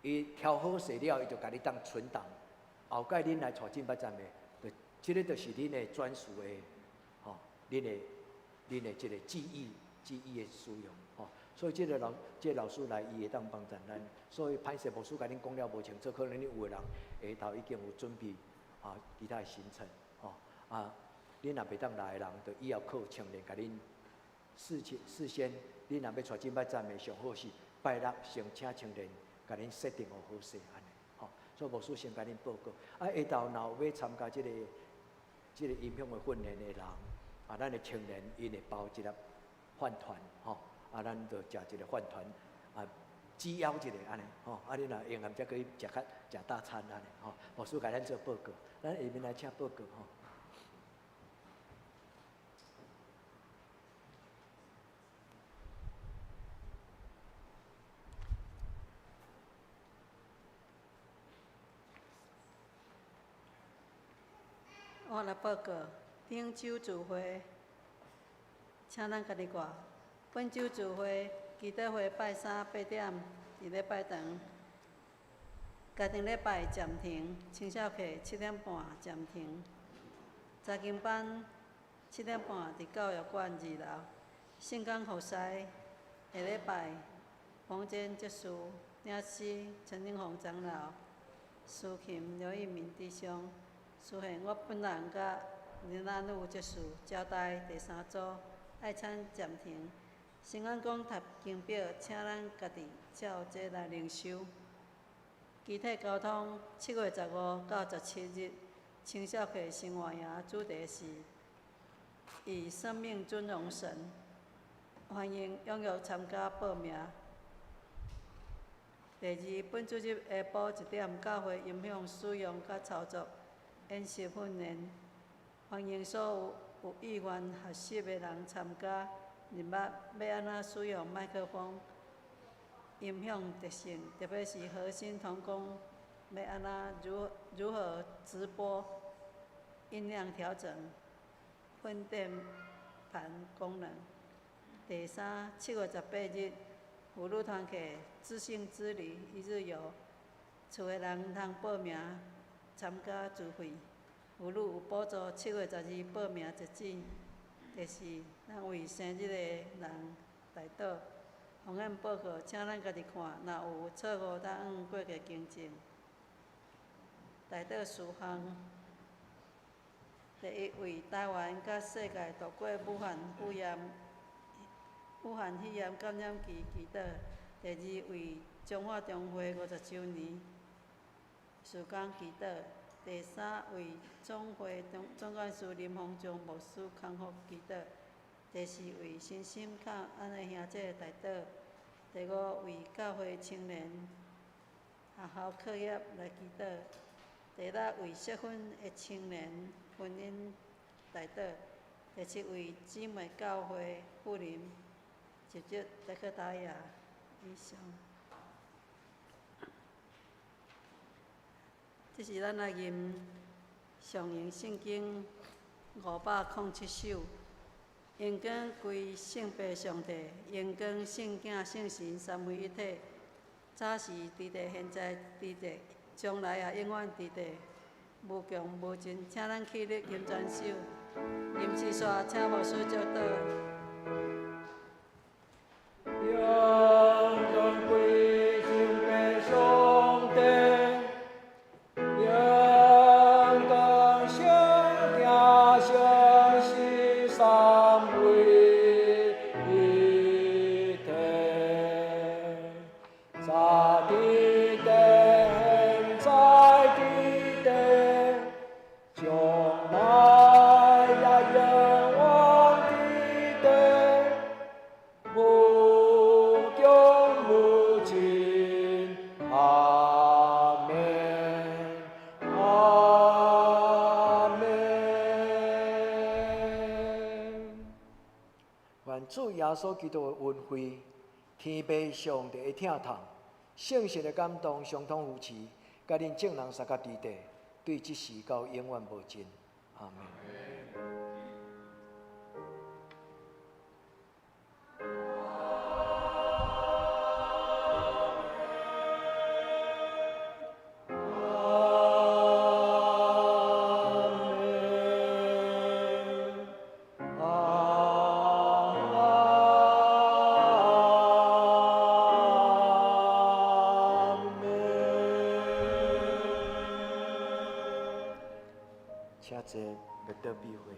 伊调好势了，伊就甲你当存档。后摆恁来带敬拜赞美，即个就是恁的专属的，恁的即个记忆的使用，所以即个老师来，伊会当帮助咱。所以歹势牧师甲恁讲了无清楚，可能恁有的人下昼已经有准备其他的行程，恁若袂当来的人，就以后靠青年甲恁事先，恁若要带敬拜赞美，上好是拜六先请青年。甲恁设定好势安尼，所以牧师先甲恁报告。下昼若有要参加即个音响的训练的人，咱的青年因会包一粒饭团，咱就食一个饭团，只邀一个安尼，恁若用含则可以食大餐安尼，牧师甲咱做报告，咱下面来请报告我来报告，顶周聚会，请咱家己挂。本周聚会，基督会拜3 8点，伫礼拜堂。家庭礼拜暂停，青少课7点半暂停。查经班7点半伫教育馆2楼。圣港服侍，下礼拜房间结束，领诗陈永宏长老、苏琴刘义民弟兄。出现我本人甲林安女结束，交代第3组爱餐暂停。先按讲读经表，请咱家己照这来领受。机体交通7月15到17日，青少客生活营主题是以生命尊荣神，欢迎踊跃参加报名。第二，本主日下晡1点，教会音响使用甲操作演习训练，欢迎所有意愿学习的人参加。入捌要安怎使用麦克风、音响特性，特别是核心同工要安怎如何直播、音量调整、分电盘功能。第三，7月18日，妇女团契知性之旅一日游，厝的人通报名参加自费，妇女有补助7月12报名截止。第四，咱为生日的人来倒，方案报告，请咱家己看，若有错误，当按过个更正。来倒事项，第一，为台湾甲世界度过武汉肺炎感染期祈祷；第二，为中华中会50周年事工祈祷；第三，为总会总干事林鸿章牧师康复祈祷；第四，为新心较安的兄弟来祷；第五，为教会青年学校课业来祈祷；第六，为适婚的青年婚姻来祷；第七，为姊妹教会妇人集结来去打亚以上。这是咱来吟上行圣经507首，荣光归圣父上帝，荣光圣子圣神三位一体。早时伫地，现在伫地，将来也永远伫地，无穷无尽。请咱起立吟全首，吟诗煞，请牧师教导。荣光归圣父上帝，荣光圣子圣神三位一体。在地的，现在地的，将来也永远地的。无穷无尽，阿门，阿门。愿主耶稣基督的恩惠、天父上帝的疼痛、圣神的感动，相通扶持，甲恁众人三甲伫地，对即时到永远无尽，阿门。请坐，要倒闭会。